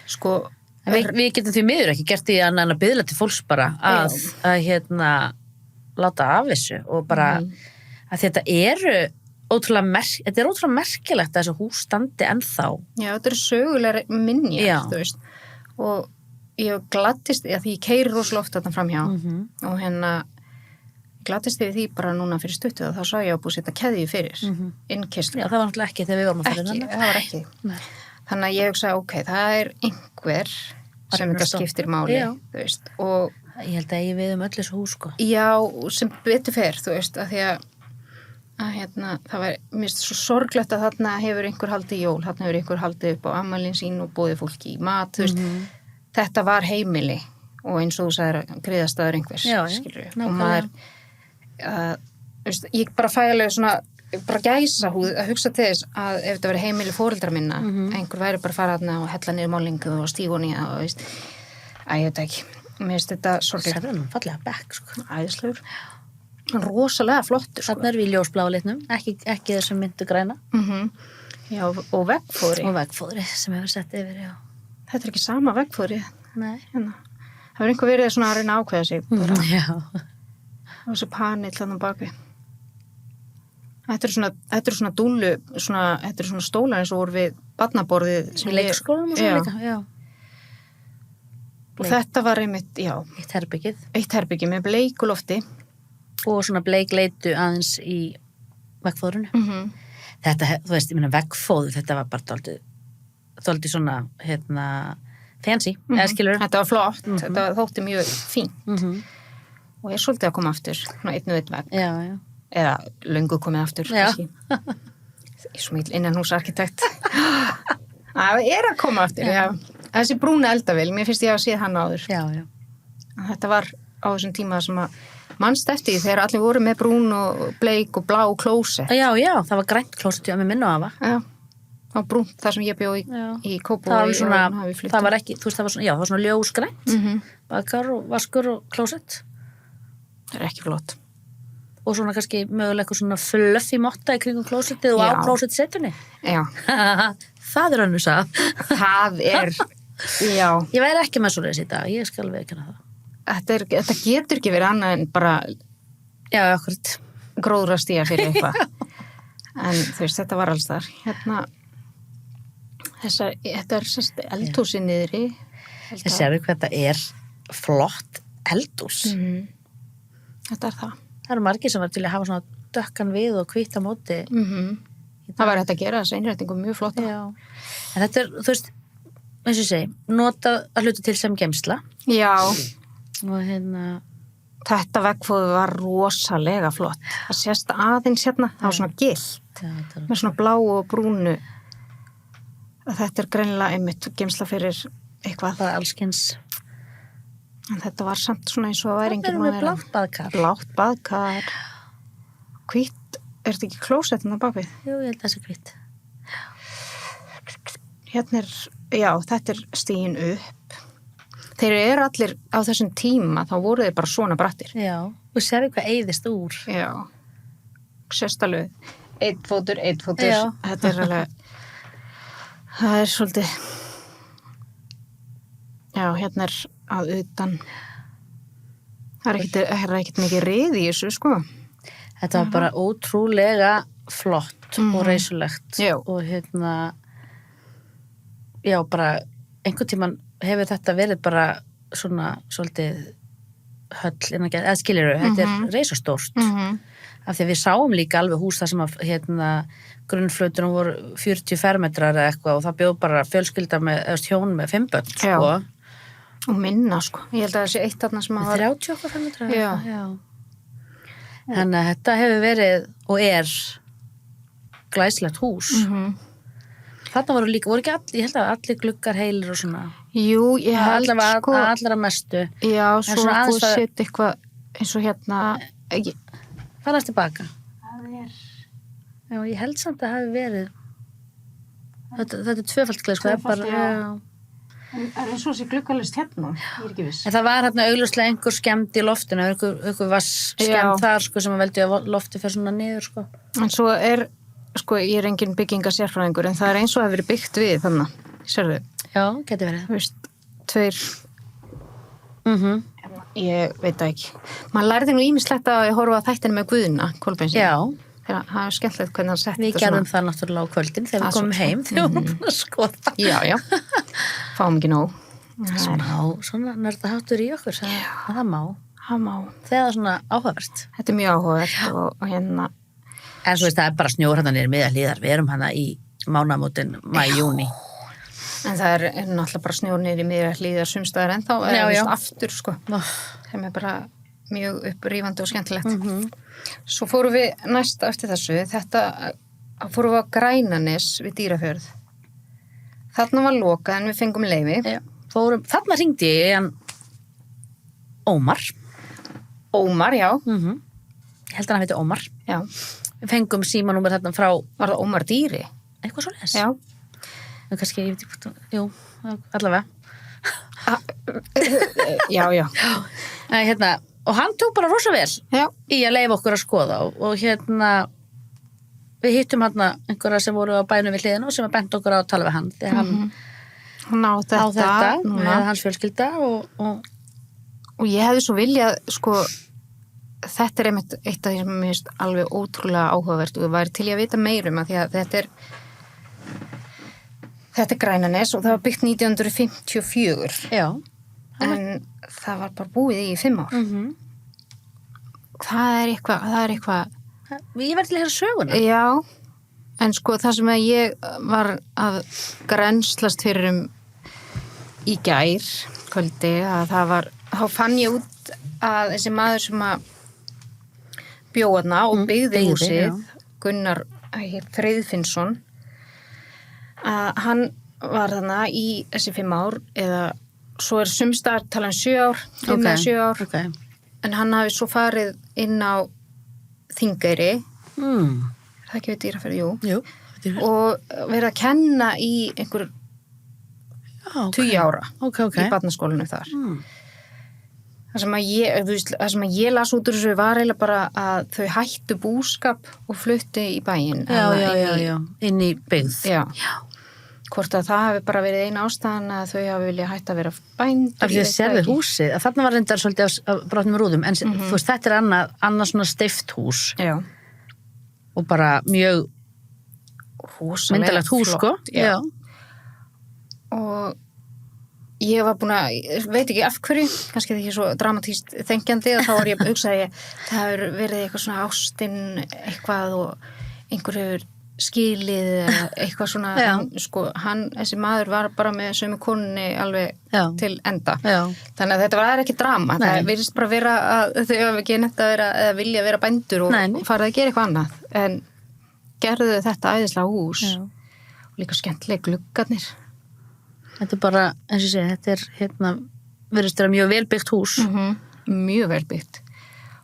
sko við getum því miður ekki gert því að biðla til fólks bara að láta af þessu og bara að þetta er ótrúlega merkilegt að þessu hús standi ennþá já, þetta eru sögulega minjar þú veist og ég gladdist því ég keyri rosalega oft þarna framhjá og gladdist við því bara núna fyrir stuttu og þá sá ég að búið að setja keðju fyrir innkeyrslu. Já, það var náttúrulega ekki þegar við vorum að fara Ekki, innan. það var ekki. Nei. Þannig að ég hugsaði, ok, það er einhver sem þetta skiptir máli, Já. þú veist, og Ég held að ég við öll þessu hús, sko. já, sem betur fer, þú veist, að því að hérna, það var, mér finnst svo sorglegt að þarna hefur einhver haldið jól, þarna hefur einhver haldið upp á afmælin sín og boðið fólki í mat, þú veist, þetta var heimili og eins og þú sagðir griðastaður einhvers, Já, skilur og nákvæmlega. maður, þú veist, ég bara fæ alveg svona, bara gæsa húð að hugsa til þess að ef þetta verið heimili foreldra minna, einhver væri bara að fara þarna og hella niður málingu og stífa hún í það og veist, ég veit ekki, mér finnst þetta sorglegt, Sérðu hann fallega bekk, sko. æðislegur, hann rosalega flottur, sko. Þarna erum við í ljósbláa litnum, ekki þessum myndu græna. Já, og veggfóðri. Og veggfóðri sem hefur sett yfir, já. Þetta er ekki sama veggfóðri. Nei. Hérna. Það er einhver verið svona að reyna að ákveða sig. Bara. Já. Og þessu panill þannig baki. Þetta er svona dúllu, þetta er svona stólar eins og voru við barnaborðið. Í leikskólanum og svo líka, já. Og þetta var einmitt, já. Eitt herbyggið. Eitt herbyggi með bleikulofti. Og svona bleikleitu aðeins í veggfóðrunu. Þetta, þú veist, ég meina veggfóður, þetta var bara dálítið svona, fancy, eða skilur. Þetta var flott, þetta þótti mjög fín. Og ég svolítið að koma aftur, svona einn og einn vegg. Já, já. Eða löngu komið aftur, Já. kannski. Ég er svo mikil innanhúsarkitekt. Það er að koma aftur, já. Þessi brúna eldavél, mér finnst ég að sé hann áður. Já, já. Þetta var á þessum tíma sem að mannst eftir því þegar allir voru með brún og bleik og blá klósett. Já, já, það var grænt klósett, já, með minna á afa. Já, það var brúnt þar sem ég bjó í Kópavogi. Það var svona, og hafi flutt. það var ekki, þú veist, það var svona, já, það var svona ljósgrænt. Bakar og vaskur og klósett. Það er ekki flott. Og svona kannski mögulega eitthvað svona fluffy motta í kringum klósettið og á Já. klósettsetunni. Já, Það er önnur sag. það er, já, Ég væri ekki með svoleiðis í dag, ég skal viðurkenna það. þetta getur ekki verið annað en bara Já, akkurat. gróðrastíja fyrir eitthvað. En þú veist, þetta var alls þar. Hérna, þetta er sérst eldhúsi niðri. Þið sérðu hvað þetta er flott eldhús. Þetta er það. Það eru margir sem var til að hafa svona dökkan við og hvíta móti. Það var þetta að gera þessi einrætningu mjög flotta. Já. En þetta er, þú veist, eins og ég segi, nota að hluta til sem geymsla. Já, Og þetta veggfóður var rosalega flott. Það sést aðeins hérna, það var svona gilt. Já, þetta er Með svona bláu og brúnu. Þetta er greinilega einmitt geymsla fyrir eitthvað. bara allskins. En þetta var samt svona eins og að væri Það er með blátt baðkar. Blátt baðkar. Hvít, er þetta ekki klósettin á bakvið? Jú, ég held að það sé hvitt. Hérna er, já, þetta er stigin upp. Þeir eru allir á þessum tíma, þá voru þeir bara svona brattir. Já, og sérðu hvað eyðist úr. Já, sérstalegu. Einn fótur. Já. Þetta er alveg, það er svolítið, já, hérna er að utan. Það er ekkert mikið rið í þessu, sko. Þetta var bara ótrúlega flott og reisulegt. Já. Og já, bara einhvern tímann hefur þetta verið bara svona svolítið höll innan eða skilurðu, þetta er reisastórt. Af því að við sáum líka alveg hús þar sem að grunnflötunum voru 40 fermetrar eða eitthvað og það bjóð bara fjölskylda með hjón með 5 börn, sko. Og minna, sko. Ég held að það sé eitt þarna sem að 30 okkar fermetrar. Já. Þannig að þetta hefur verið og er glæslegt hús. Þarna voru líka, voru ekki allir, ég held að allir gluggar heilir og svona. Jú, ég held, Allavega sko. allra mestu. Já, En svo svona að aðeins þú set eitthvað eins og hérna, Fannast tilbaka. það er Já, ég held samt að hafi verið þetta er tvöfalt gleð, sko. Tvöfalt, Það er já. Það er eins og þessi gluggalist hérna, ég er ekki viss. En það var hérna augljóslega einhver skemmd í loftinu, einhver vass Já. skemmd þar, sko, sem að veldi að lofti fyrir svona niður, sko. En svo er, sko, ég er engin byggingasérfræðingur, en það er eins og að hafa verið byggt við þannig, sérðu, Já, geti verið. þú veist, 2, ég veit það ekki. Man lærði nú ýmislegt að ég horfa að þættinu með Guðna, Kolbeinsin. Já, Þegar það er skemmtilegt hvernig hann sett við gerðum það náttúrulega á kvöldin þegar Það við komum svo. heim, þegar við vorum búin að skoða. Já, fáum ekki nóg. Svona nörda hátur í okkur, það má. það má. Þegar það er svona áhugavert. Þetta er mjög áhugavert og hérna. En svo veist, það er bara snjór hérna niður miðja hlíðar. Við erum hana í mánaðamótin maí-júní. En það er náttúrulega bara snjór niður í miðja hlíðar sumstaðar ennþá, eða aftur, sko. Sem er bara mjög upprífandi og skemmtilegt. Svo fórum við næst eftir þessu, fórum við á Grænanes við Dýrafjörð. Þarna var lokað en við fengum leyfi. Já. Þarna hringdi ég hann Ómar. Ómar, já. Ég held að hann heiti Ómar. Já. Við fengum símanúmer þarna frá... Var það Ómar Dýri? Eitthvað svo les. Já. En kannski, ég veit ekki, jú, allavega. Já. Hérna, og hann tók bara rosa vel í að leyfa okkur að skoða og hérna við hittum hann einhverja sem voru á bænum við hliðina og sem bent okkur á að tala við hann þegar hann á þetta með hans fjölskylda og ég hefði svo viljað sko, þetta er einmitt eitt af því sem mér finnst alveg ótrúlega áhugavert og það væri til ég að vita meirum að því að þetta er Grænanes og það var byggt 1954 já en það var bara búið í 5 ár það er eitthvað ég verði til að heyra söguna já, en sko það sem að ég var að grenslast fyrir í gær kvöldi að þá fann ég út að þessi maður sem að bjóðna og byggði húsið Gunnar Friðfinnsson að hann var þarna í þessi 5 ár eða svo er sumstar talan 7 ár 5 eða 7 ár en hann hafi svo farið inn á Þingeyri það ekki við Dýrafjörð, jú og verið að kenna í einhver 10 ára í barnaskólinu þar það sem að ég las út úr þessu var eiginlega bara að þau hættu búskap og fluttu í bæinn inn í byggð já. Hvort að það hafi bara verið eina ástæðan að þau hafi viljað hætta að vera bændur af því að sérðu húsið, að þarna var reyndar svolítið af brotnum rúðum, en þú veist, þetta er annað svona steift hús og bara mjög myndalegt hús, sko já. Og ég var búin að veit ekki af hverju, kannski það ekki svo dramatíst þengjandi og þá var ég að hugsa að það hefur verið eitthvað svona ástin eitthvað og einhver hefur skilið eða eitthvað svona sko, þessi maður var bara með sömu konunni alveg til enda þannig að þetta var ekki drama það virðist bara vera að þau hafa ekki nefnt að vera eða vilja vera bændur og farið að gera eitthvað annað en gerðu þetta æðislega hús og líka skemmtilega gluggarnir þetta er bara, eins og ég segi, þetta er hérna, virðist vera mjög velbyggt hús mjög velbyggt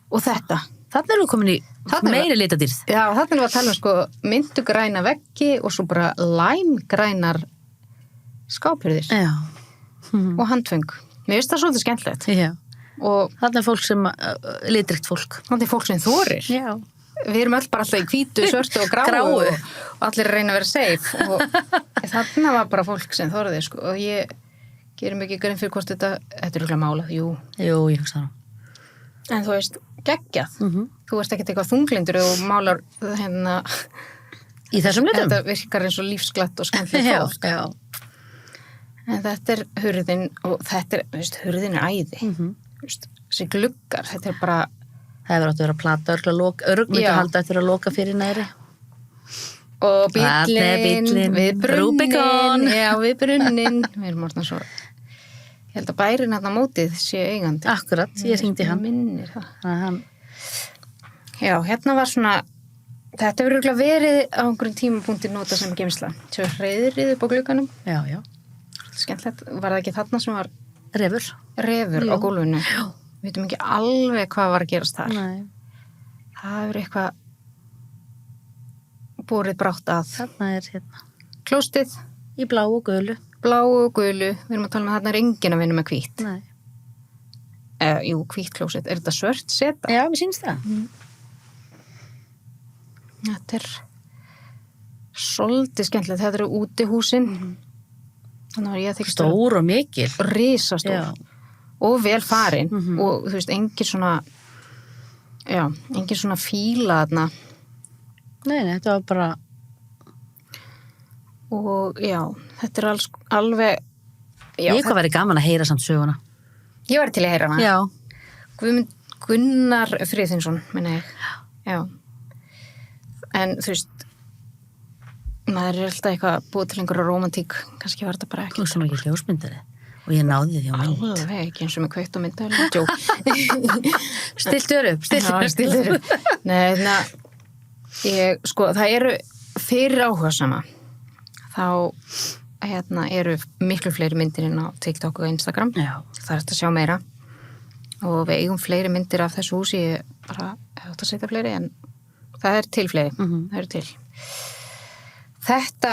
og þarna erum við komin í meiri litadýrð. Já, þarna erum við að tala sko myndugræna veggi og svo bara læmgrænar skáphurðir. Já. Og handföng. Mér finnst það svolítið skemmtilegt. Já. Og þarna er fólk sem, litríkt fólk. Þarna er fólk sem þorir. Já. Við erum öll bara alltaf í hvítu, svörtu og gráu og allir reyna að vera safe og þarna var bara fólk sem þorði sko og ég gerum ekki grein fyrir hvort þetta er örugglega málað, jú, ég hugsa það. En þú veist, geggjað. Þú ert ekkert eitthvað þunglindur og málar hérna í þessum litum. Þetta virkar eins og lífsglatt og skemmtilegt fólk. Já. En þetta er hurðin og þetta er, veist, hurðin er æði. Veist, þessi gluggar, þetta er bara það hefur átt að vera plata, örgmyndu halda eftir að loka fyrir næri. Og bíllinn við brunnin. Rubicon. Já, við brunnin. Við erum orðna svo ég held að bærin þarna mótið sé eigandi. Akkurat, ég hringdi hann. Minnir það. Já, hérna var svona, þetta hefur örugglega verið á einhverjum tímapunkti nota sem geymsla. Svo hreiðrið upp á glugganum. Já. Skemmtilegt, var það ekki þarna sem var refur á gólfinu? Já. Við veitum ekki alveg hvað var að gerast þar. Nei. Það hefur eitthvað borið brátt að. Þarna er hérna. Klóstið. Í bláu og gulu. Bláu og gulu, við erum að tala með þarna er enginn að vinna með hvítt. Nei. Jú, hvítt klósett. Er þetta svört seta? Já, mér sýnst það. Þetta er svolítið skemmtilegt. Þetta eru útihúsin. Þannig að ég þykist stór og mikil. Risastór. Já. Og vel farin. Og þú veist, engin svona fíla þarna. Nei, þetta var bara og já, þetta er alveg ég hvað væri gaman að heyra samt söguna ég var til að heyra hana já. Gunnar Friðinsson, minna ég. Já. En þú veist, maður er alltaf eitthvað búið til einhverja rómantík, kannski var þetta bara ekki. Þú sem ekki ljósmyndari og ég náði því á mynd. Alveg, ekki eins og með kveikt og myndaðurinn. Stiltur upp. Stiltur upp. Nei, það eru fyrir áhugasama. Þá, eru miklu fleiri myndir inn á TikTok og Instagram. Já. Það er að sjá meira. Og við eigum fleiri myndir af þessu húsi, ég bara hef að setja fleiri, en það er til fleiri. Það eru til. Þetta,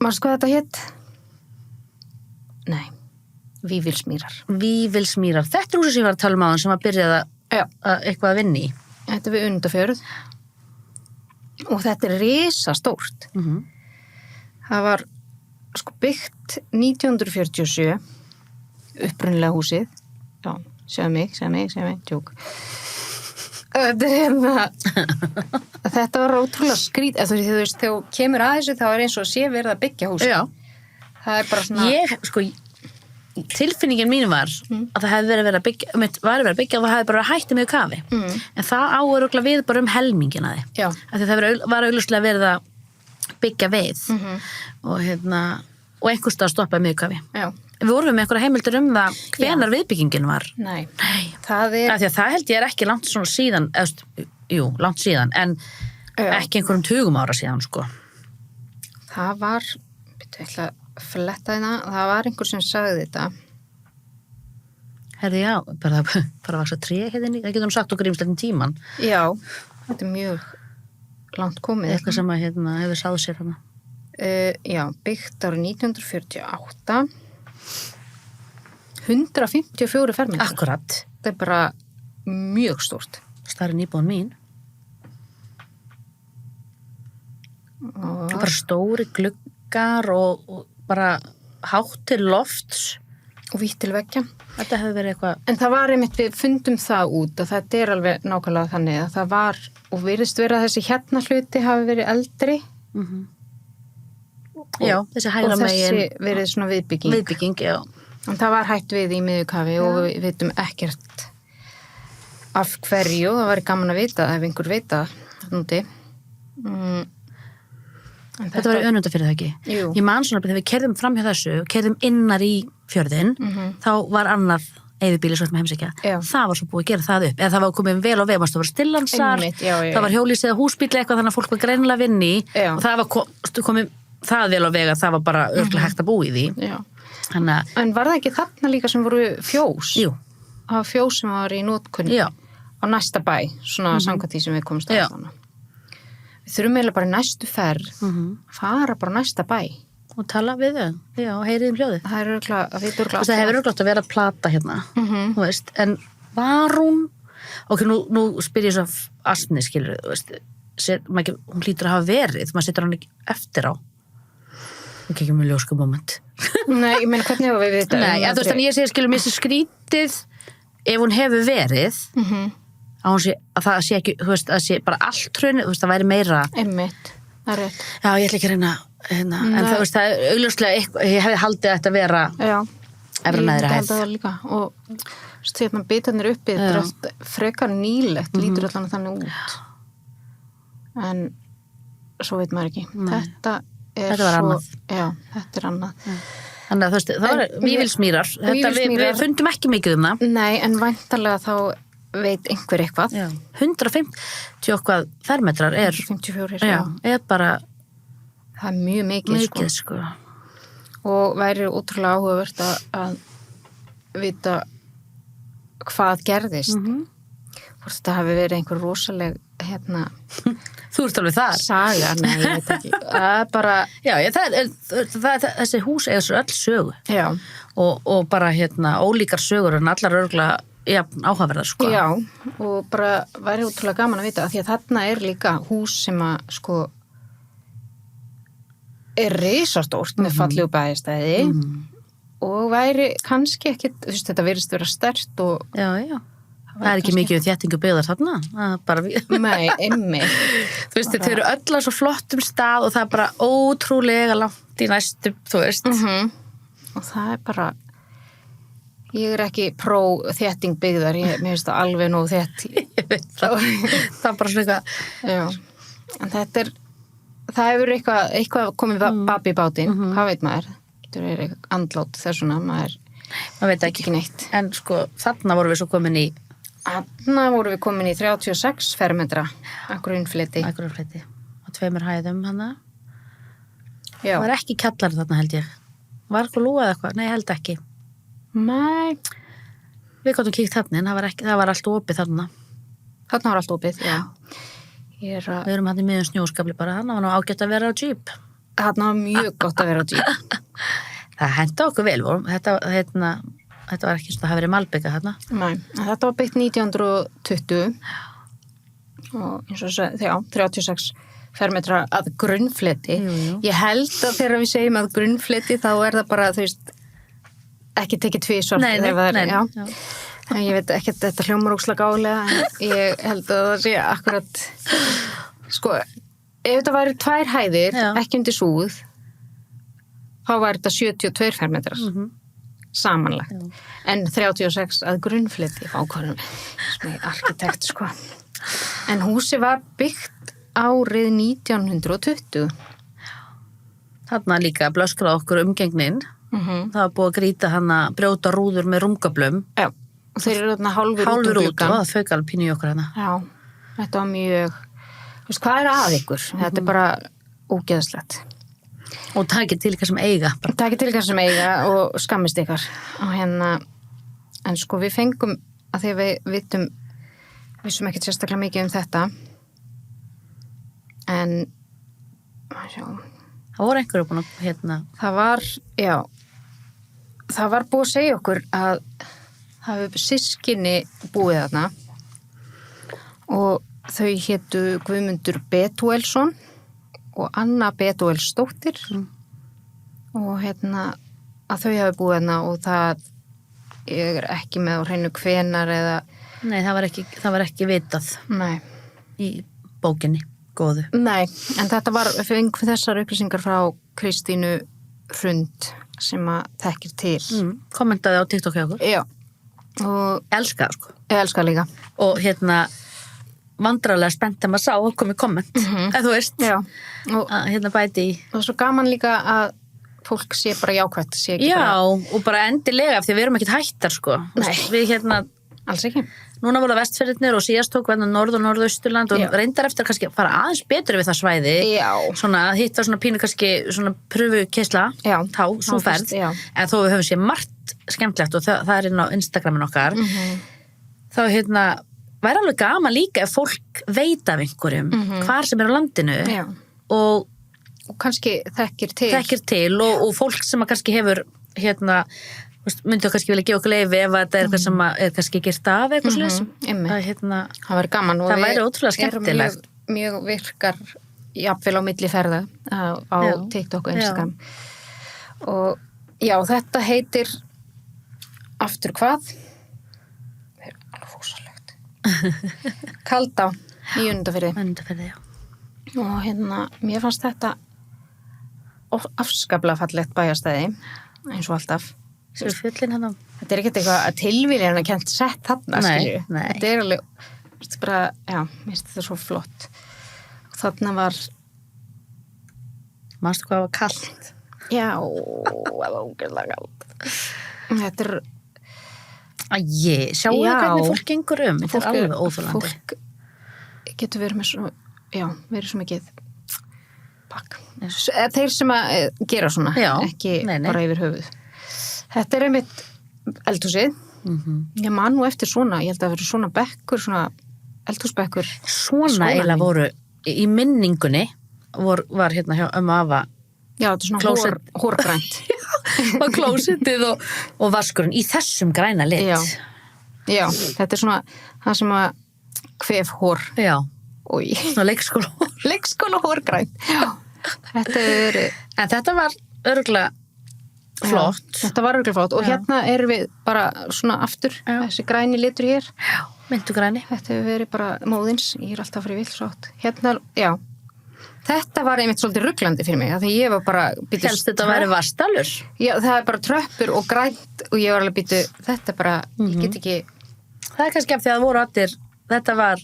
maður hvað þetta hétt? Nei, Vífilsmýrar. Vífilsmýrar. Þetta er húsi sem ég var að tala um áðan sem að byrjaði eitthvað að vinna í. Þetta er við Undafjörð. Og þetta er risastórt. Það var byggt 1947, upprunnilega húsið. Já, segja mig, tjók. Þetta var ótrúlega skrít, þú veist, þegar þú kemur að þessu þá er eins og sé verið að byggja húsið. Já. Það er bara svona... Tilfinningin mín var að það hefði verið að byggja, og það hefði bara hætti með kafi. En það áurugla við bara helmingina þið. Já. Það var augljóslega verið að byggja við og einhvers stað stoppaði með kafi. Já. Við vorum með einhverja heimildir það hvenar viðbyggingin var. Nei. Það er... Því að það held ég ekki langt svona síðan, langt síðan, en ekki einhverjum 20 ára síðan, sko. Það var, ég ætla að fletta hérna, það var einhver sem sagði þetta. Herði, já, bara vaksa tré hérna, það getur sagt okkur ímsleitin tíman. Já, þetta er mjög langt komið. Eitthvað sem að hefur sáð sér hana. Já, byggt árið 1948. 154 fermetrar. Akkurat. Þetta er bara mjög stórt. Stærri en íbúðin mín. Og bara stóri gluggar og bara hátt til lofts. Og vítt til veggja. Þetta hefur verið eitthvað... En það var einmitt, við fundum það út og þetta er alveg nákvæmlega þannig að það var, og virðist vera að þessi hérna hluti hafi verið eldri. Já, þessi hægra megin. Og þessi verið svona viðbygging. Viðbygging, já. En það var hætt við í miðjukafi og við vitum ekkert af hverju, það var gaman að vita ef einhver vita núti. Þetta var í Önundafirði það ekki? Jú. Ég man svona þegar við keyrðum fram hjá þessu, keyrðum innar í fjörðin, þá var annað eyðibíli svo með heimsækja. Það var svo búið að gera það upp. Eða það var komið vel á veg, það var stillansar, það var hjólísið eða húsbíli eitthvað þannig að fólk var greinilega að vinna í og það var komið það vel á veg að það var bara örgulega hægt að búa í því. Hanna... En var það ekki þarna líka sem voru fjós? Jú. Það var fjós sem var í notkun á næsta bæ, svona samkvæmt því sem við komumst að þarna. Við þurfum eiginlega bara næstu ferð, fara bara næsta bæ. Og tala við þau, já, heyriðum hljóðið. Það er örgulega, það hefur örgulega að vera að plata hérna, þú veist, en var hún, ok, nú spyr ég svo asni, skilur, þú veist, hún hlýtur að hafa verið, maður setur hann ekki eftir á. Ekki með ljósku moment. Nei, ég meina, hvernig hefur við vita? Nei, þú veist, en ég segi, skilur, mér sé skrítið ef hún hefur verið, að það sé ekki, þú veist, að sé bara allt hrunni, þú veist, það væri meira. Einmitt, það er rétt. Já, ég ætla ekki að reyna, en það, veist, það er augljóslega eitthvað, ég hefði haldið þetta að vera efra neðri hæð. Já, ég held að það líka, og stefna bitarnir uppi, þetta er allt frekar nýlegt, lítur allan þannig út. En svo veit maður ekki. Þetta var annað. Já, þetta er annað. Þannig að þú veist, það var Vífilsmýrar. Við fundum ekki mikið það. Nei, en væntanlega þá veit einhver eitthvað. 150 okkar fermetrar er 54, já. Er bara það er mjög mikið sko. Og væri ótrúlega áhugavert að vita hvað gerðist. Hvort þetta hafi verið einhver rosaleg Þú ert alveg þar. Saga, nei, ég veit ekki. Bara... Já, þessi hús er svo öll sögu. Já. Og bara ólíkar sögur en allar örgulega áhugaverðar, sko. Já, og bara væri útrúlega gaman að vita, af því að þarna er líka hús sem að, sko, er risastórt með fallegu bæjarstæði og væri kannski ekkit, þú veist, þetta virðist vera sterkt og... Já. Það er ekki mikið þéttingu byggðar þarna. Nei, einmitt. Þú veist, þau eru öll á svo flottum stað og það er bara ótrúlega langt í næstu, þú veist. Og það er bara ég er ekki þétting byggðar, mér finnst það alveg nóg þétt. Ég veit það. Það er bara svona Já, en það hefur eitthvað komið babb í bátinn, hvað veit maður? Þetta er eitthvað andlát þessuna, maður veit ekki neitt. En sko, þarna vorum við svo komin í Þarna 36 fermetra að grunnfleti. á 2 hæðum hana. Já. Það var ekki kjallar þarna held ég. Var eitthvað lúa eða eitthvað? Nei, ég held ekki. Nei. Við gáttum kíkt þarna, það var allt opið þarna. Þarna var allt opið, já. Við erum hann í miðjum snjóskafli bara, þarna var nú ágætt að vera á Jeep. Þarna var mjög gott að vera á Jeep. Það henta okkur vel, þetta var ekki svona að hafa verið malbygga þarna. Nei, þetta var byggt 1920 og eins og þess að, 36 fermetra að grunnfleti. Jú. Ég held að þegar við segjum að grunnfleti þá er það bara, þú veist, ekki tekið tvisvar. Nei. Já. En ég veit ekki að þetta hljómar ókslega gálega, en ég held að það sé akkurat, sko, ef þetta væri 2 hæðir, ekki undir súð, þá var þetta 72 fermetrar. Samanlagt. En 36 að grunnfleti ákvörðum sem er arkitekt, sko. En húsi var byggt árið 1920. Þarna líka blöskraði okkur umgengnin. Það var búið að grýta hana, brjóta rúður með rúmgöblum. Já, og þeir eru þarna hálfur út og það fauk alveg pínu í okkur hana. Já, þetta var mjög, þú veist, hvað er að ykkur? Þetta er bara ógeðslegt. Og takið til ykkar sem eiga. Takið til ykkar sem eiga og skammist ykkar. Og en sko við fengum, að því við vissum ekkert sérstaklega mikið um þetta. En, sjá. Það voru einhverju búin að, það var búið að segja okkur að það hefur systkini búið þarna og þau hétu Guðmundur Betúelsson og Anna Betúelsdóttir og að þau hafi búið þarna og það er ekki með á hreinu hvenar eða Nei, það var ekki vitað. Nei. Í bókinni, góðu. Nei, en þetta var fengum þessar upplýsingar frá Kristínu Hrund sem að þekkir til. Kommentaði á TikTok hjá okkur. Já. Og elska, sko. Ég elska líka. Og vandrarlega spennt að maður sá að komi komment. Eða þú veist. Já. Og bæti í. Og svo gaman líka að fólk sé bara jákvætt. Og bara endilega, af því við erum ekkert hættar, sko. Nei. Við alls ekki. Núna voru það Vestfirðirnir og síðast tók við norð- og norðausturland og reyndar eftir kannski að fara aðeins betur við það svæði. Já. Svona, hitt var svona pínu kannski svona pröfukeisla, svo ferð. En þó við höfum séð margt skemmtlegt og það er inn á Instagramin okkar. Þá væri alveg gaman líka ef fólk veit af einhverjum hvar sem er á landinu. Og kannski þekkir til. Og fólk sem að kannski hefur myndi þú kannski vilja gefa okkur leyfi ef þetta er eitthvað sem er kannski gert af eitthvað slis. Það væri gaman og það væri ótrúlega skemmtilegt. Mjög virkar jafnvel á milli ferða á TikTok og Instagram. Og já, þetta heitir aftur hvað? Það er alveg rosalegt. Kaldá í Önundarfirði. Já. Og mér fannst þetta afskaplega fallegt bæjarstæði eins og alltaf. Fjöllin Þetta er ekkert eitthvað að tilvíljan að kent sett þarna, skilju. Nei. Þetta er alveg, bara, mér finnst þetta svo flott. Og þarna var... Manstu hvað var kallt? Já, það var ógeðslega kallt. Þetta er... Sjáu þið hvernig fólk gengur um? Þetta er alveg óþolandi. Fólk getur verið með svo, verið svo mikið pakk. Þeir sem að gera svona, ekki bara yfir höfuð. Þetta er einmitt eldhúsið. Ég man nú eftir svona, ég held að það verið svona bekkur, svona eldhúsbekkur. Svona eiginlega voru, í minningunni var hjá Afa. Já, þetta er svona hórgrænt. Og klósettið og vaskurinn í þessum græna lit. Já, þetta er svona það sem að kvef hór. Já, og leikskóla hór. Leikskóla hórgrænt. Já, þetta er... En þetta var örugglega flott. Þetta var örugglega flott og hérna erum við bara svona aftur, þessi græni litur hér. Já, myndu græni. Þetta hefur verið bara móðins, ég er alltaf fyrir vill sátt. Hérna, þetta var einmitt svolítið ruglandi fyrir mig, af því ég var bara Helst þetta væri Vatnsdalur? Já, það er bara tröppur og grænt og ég var alveg þetta bara, ég get ekki Það er kannski af því að voru allir, þetta var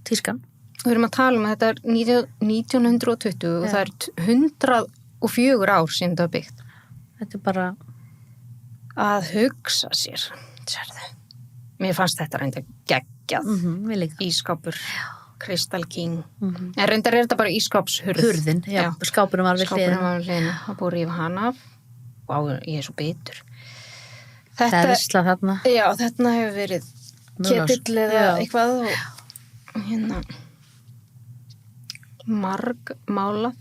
tískan. Við erum að tala um að þetta er 1920 og það er 104 ár síðan það var byggt. Þetta er bara að hugsa sér, sérðu. Mér fannst þetta reyndar geggjað. Við líka. Ískápur, Crystal King. En reyndar er þetta bara ískápshurð. Hurðin, já. Skápurinn var við hliðina. Skápurinn var við hliðina. Það búið að rífa hana af. Vá, ég er svo bitur. Það er vislað þarna. Já, þetta hefur verið ketill eða eitthvað og hérna margmálað.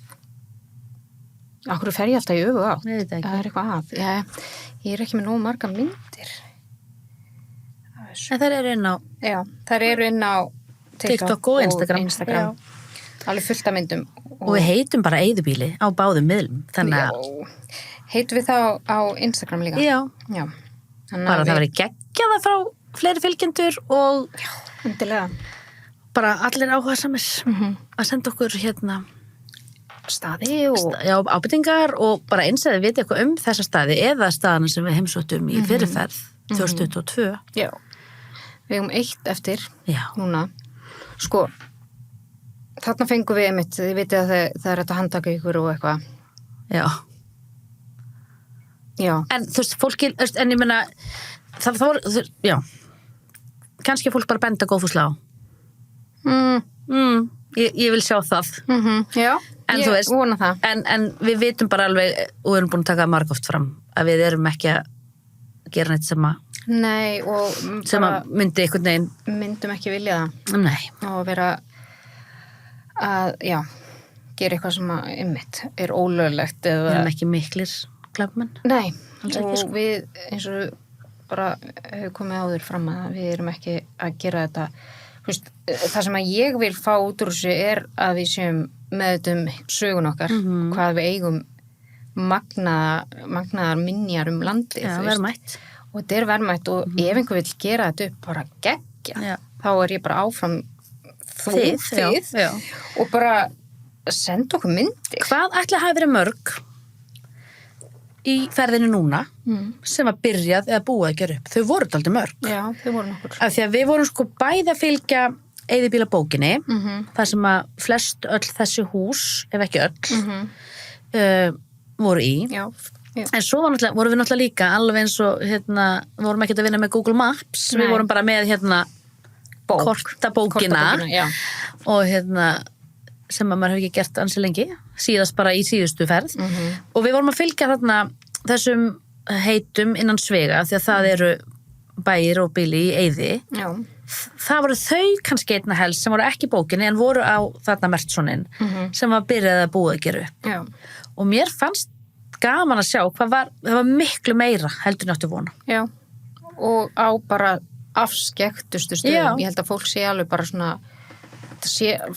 Akkur fer ég alltaf í öfu á? Ég veit ekki. Það er eitthvað að. Ég er ekki með nógu marga myndir. En þær eru inn á... Já, þær eru inn á TikTok og Instagram. Alveg fullt af myndum. Og við heitum bara eyðubíli á báðum miðlum. Þannig að... Heitum við það á Instagram líka? Já. Bara það verið geggjaða frá fleiri fylgjendur og... Já, endilega. Bara allir áhugasamir að senda okkur staði og... Já, ábendingar og bara eins að þið viti eitthvað þessa staði eða staðana sem við heimsóttum í fyrirferð 2022. Já. Við hefum 1 eftir núna. Sko, þarna fengum við einmitt, þið vitið að það er að handtaka ykkur og eitthvað. Já. En þú veist, fólki, en ég meina, það var, já, kannski fólk bara benda góðfúslega á. Ég vil sjá það. Já, en ég vona það. En við vitum bara alveg, og við erum búin að taka margóft fram, að við erum ekki að gera neitt sem að Nei, og sem að myndi einhvern veginn myndum ekki vilja það. Nei. Og vera að, já, gera eitthvað sem að einmitt er ólöglegt eða... Við erum ekki miklir glæpamenn. Nei, og sko. Við eins og bara hefur komið áður fram að við erum ekki að gera þetta. Veist, það sem að ég vil fá út úr þessu er að við séum með þetta sögun okkar, hvað við eigum magnaðar minjar landið. Já, verðmætt. Og þetta er verðmætt og ef einhver vill gera þetta upp bara geggja, þá er ég bara áfram þið og bara senda okkur myndir. Hvað ætli hafi verið mörg í ferðinu núna sem að byrjað eða búið að gera upp? Þau voru dálítið mörg. Já, þau voru nokkur. Af því að við vorum sko bæði að fylgja eyðibílabókinni, þar sem að flest öll þessi hús, ef ekki öll, voru í. Já. En svo vorum við náttúrulega líka alveg eins og vorum ekki að vinna með Google Maps. Við vorum bara með kortabókina og sem að maður hefur ekki gert ansi lengi, síðast bara í síðustu ferð. Og við vorum að fylgja þessum heitum innan Svega því að það eru bæir og bíli í eyði. Já. Það voru þau kannski einna helst sem voru ekki í bókinni en voru á þarna Mertssonin sem var byrjað að búa að gera upp. Já. Og mér fannst gaman að sjá það var miklu meira heldur en áttu vona. Já, og á bara afskekktustu stöðum. Ég held að fólk sé alveg bara svona,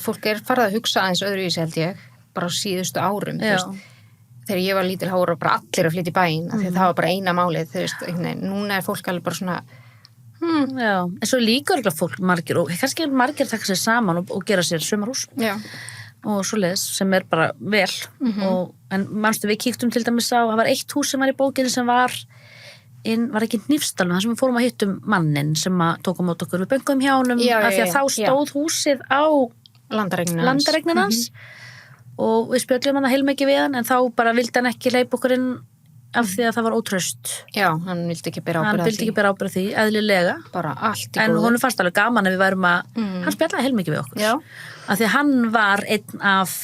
fólk er farið að hugsa aðeins öðruvísi held ég, bara á síðustu árum. Þegar ég var lítil voru bara allir að flytja í bæinn, því það var bara eina málið, núna er fólk alveg bara svona, Já, en svo líka örgulega fólk margir, og kannski margir taka sér saman og gera sér sumarhús. Já. Og svoleiðis sem er bara vel en manstu við kíktum til dæmis á það var eitt hús sem var í bókinni sem var ekki Hnífsdalum þar sem við fórum að hittum mannin sem að tók á mót okkur við bönguðum hjá honum af því að þá stóð húsið á landareignin hans og við spjöllum hann heilmikið við hann en þá bara vildi hann ekki hleypa okkur inn af því að það var ótraust. Já, hann vildi ekki bera ábyrgð því, eðlilega. Bara allt í góðu. En honum fannst alveg gaman að við værum að, hann spjallaði heilmikið við okkur. Já. Af því að hann var einn af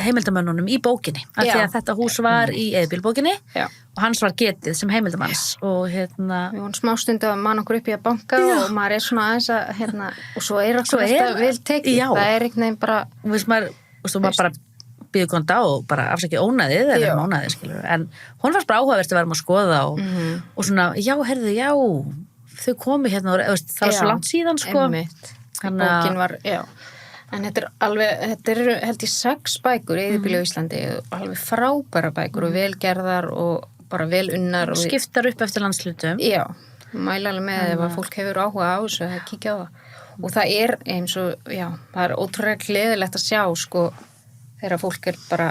heimildamönnunum í bókinni. Af því að þetta hús var í Eyðibílbókinni og hans var getið sem heimildamanns. Og Við vorum smástundu að mann okkur upp í að banka og maður er svona aðeins að, og svo er okkur alltaf vel tekið. Það er einhvern veginn bara, og svo maður bara býðu konta og bara afsækja ónæðið eða ónæðið, skilur. En hún var bara áhugavert að vera að skoða og svona, þau komu og það var svo langt síðan, sko. Bókin var, en þetta er held ég 6 bækur í Eyðibíli á Íslandi, alveg frábæra bækur og velgerðar og bara vel unnar. Og skiptar upp eftir landslutum. Já, mæla alveg með ef að fólk hefur áhuga á þessu að kíkja á það. Og það eins og, það ótrúlega gleðilegt að sjá, sko, þegar fólk bara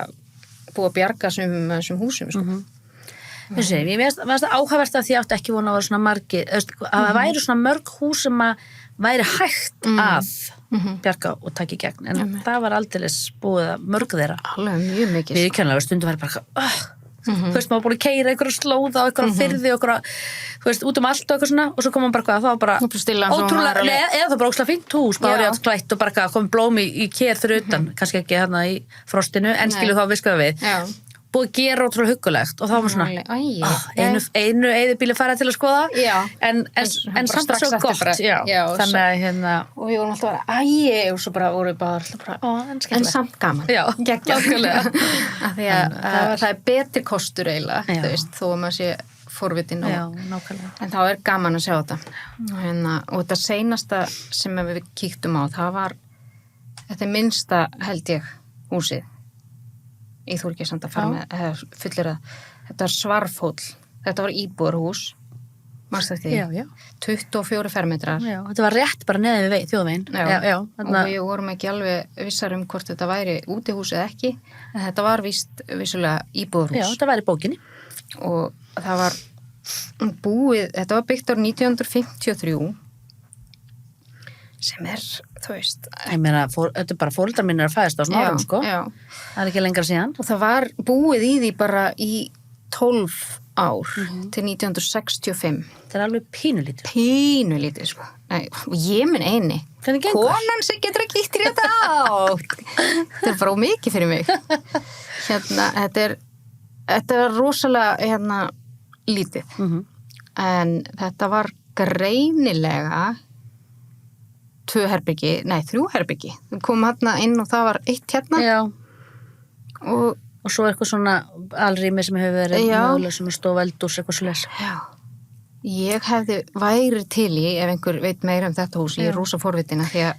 búið að bjarga þessum húsum, sko. Mér finnst það áhugavert að því átti ekki vona að vera svona margi, að það væri svona mörg hús sem að væri hægt að bjarga og taka í gegn, en það var aldeilis búið að mörg þeirra. Alveg mjög mikið. Við kennlega stundum væri bara þú veist, maður búin að keyra einhverja slóða og einhverja firði og einhverja, þú veist, út út og eitthvað svona og svo kom maður bara það var bara ótrúlega, eða það bara óslega fínt hús, bara klætt og bara komið blóm í kér fyrir utan, kannski ekki hérna í frostinu, en skilu þá viskaðu við. Búið að gera ótrúlega huggulegt og þá var svona einu eyðibíli fara til að skoða en samt svo gott þannig að hérna og við vorum alltaf að vera og svo bara vorum við bara alltaf en samt gaman því að það er betri kostur eiginlega, þú veist, þó að maður sé forvitin en þá er gaman að sjá þetta og þetta seinasta sem við kíktum á, það var þetta minnsta held ég húsið í Þórkelsand að fara með fullir að þetta var Svarfhóll, þetta var íbúðarhús mannstu eftir 24 fermetrar þetta var rétt bara neðan við þjóðveginn og við vorum ekki alveg vissar hvort þetta væri útihús eða ekki en þetta var vissulega íbúðarhús þetta var í bókinni og það var búið, þetta var byggt árið 1953 sem þú veist ég meina, þetta er bara foreldrar mínir að fæðast á svona árum, sko það er ekki lengra síðan og það var búið í því bara í 12 ár til 1965 þetta er alveg pínulítið, sko og ég minn eini konan sem getur ekki ítt í rétta átt þetta er bara ómikið fyrir mig þetta er rosalega lítið en þetta var greinilega 3 herbyggi. Við komum hérna inn og það var 1 hérna. Og svo eitthvað svona alrými sem hefur verið mögulega svona stofeldús, eitthvað svo les. Ég væri til í, ef einhver veit meira þetta hús, ég er rosa forvitin því að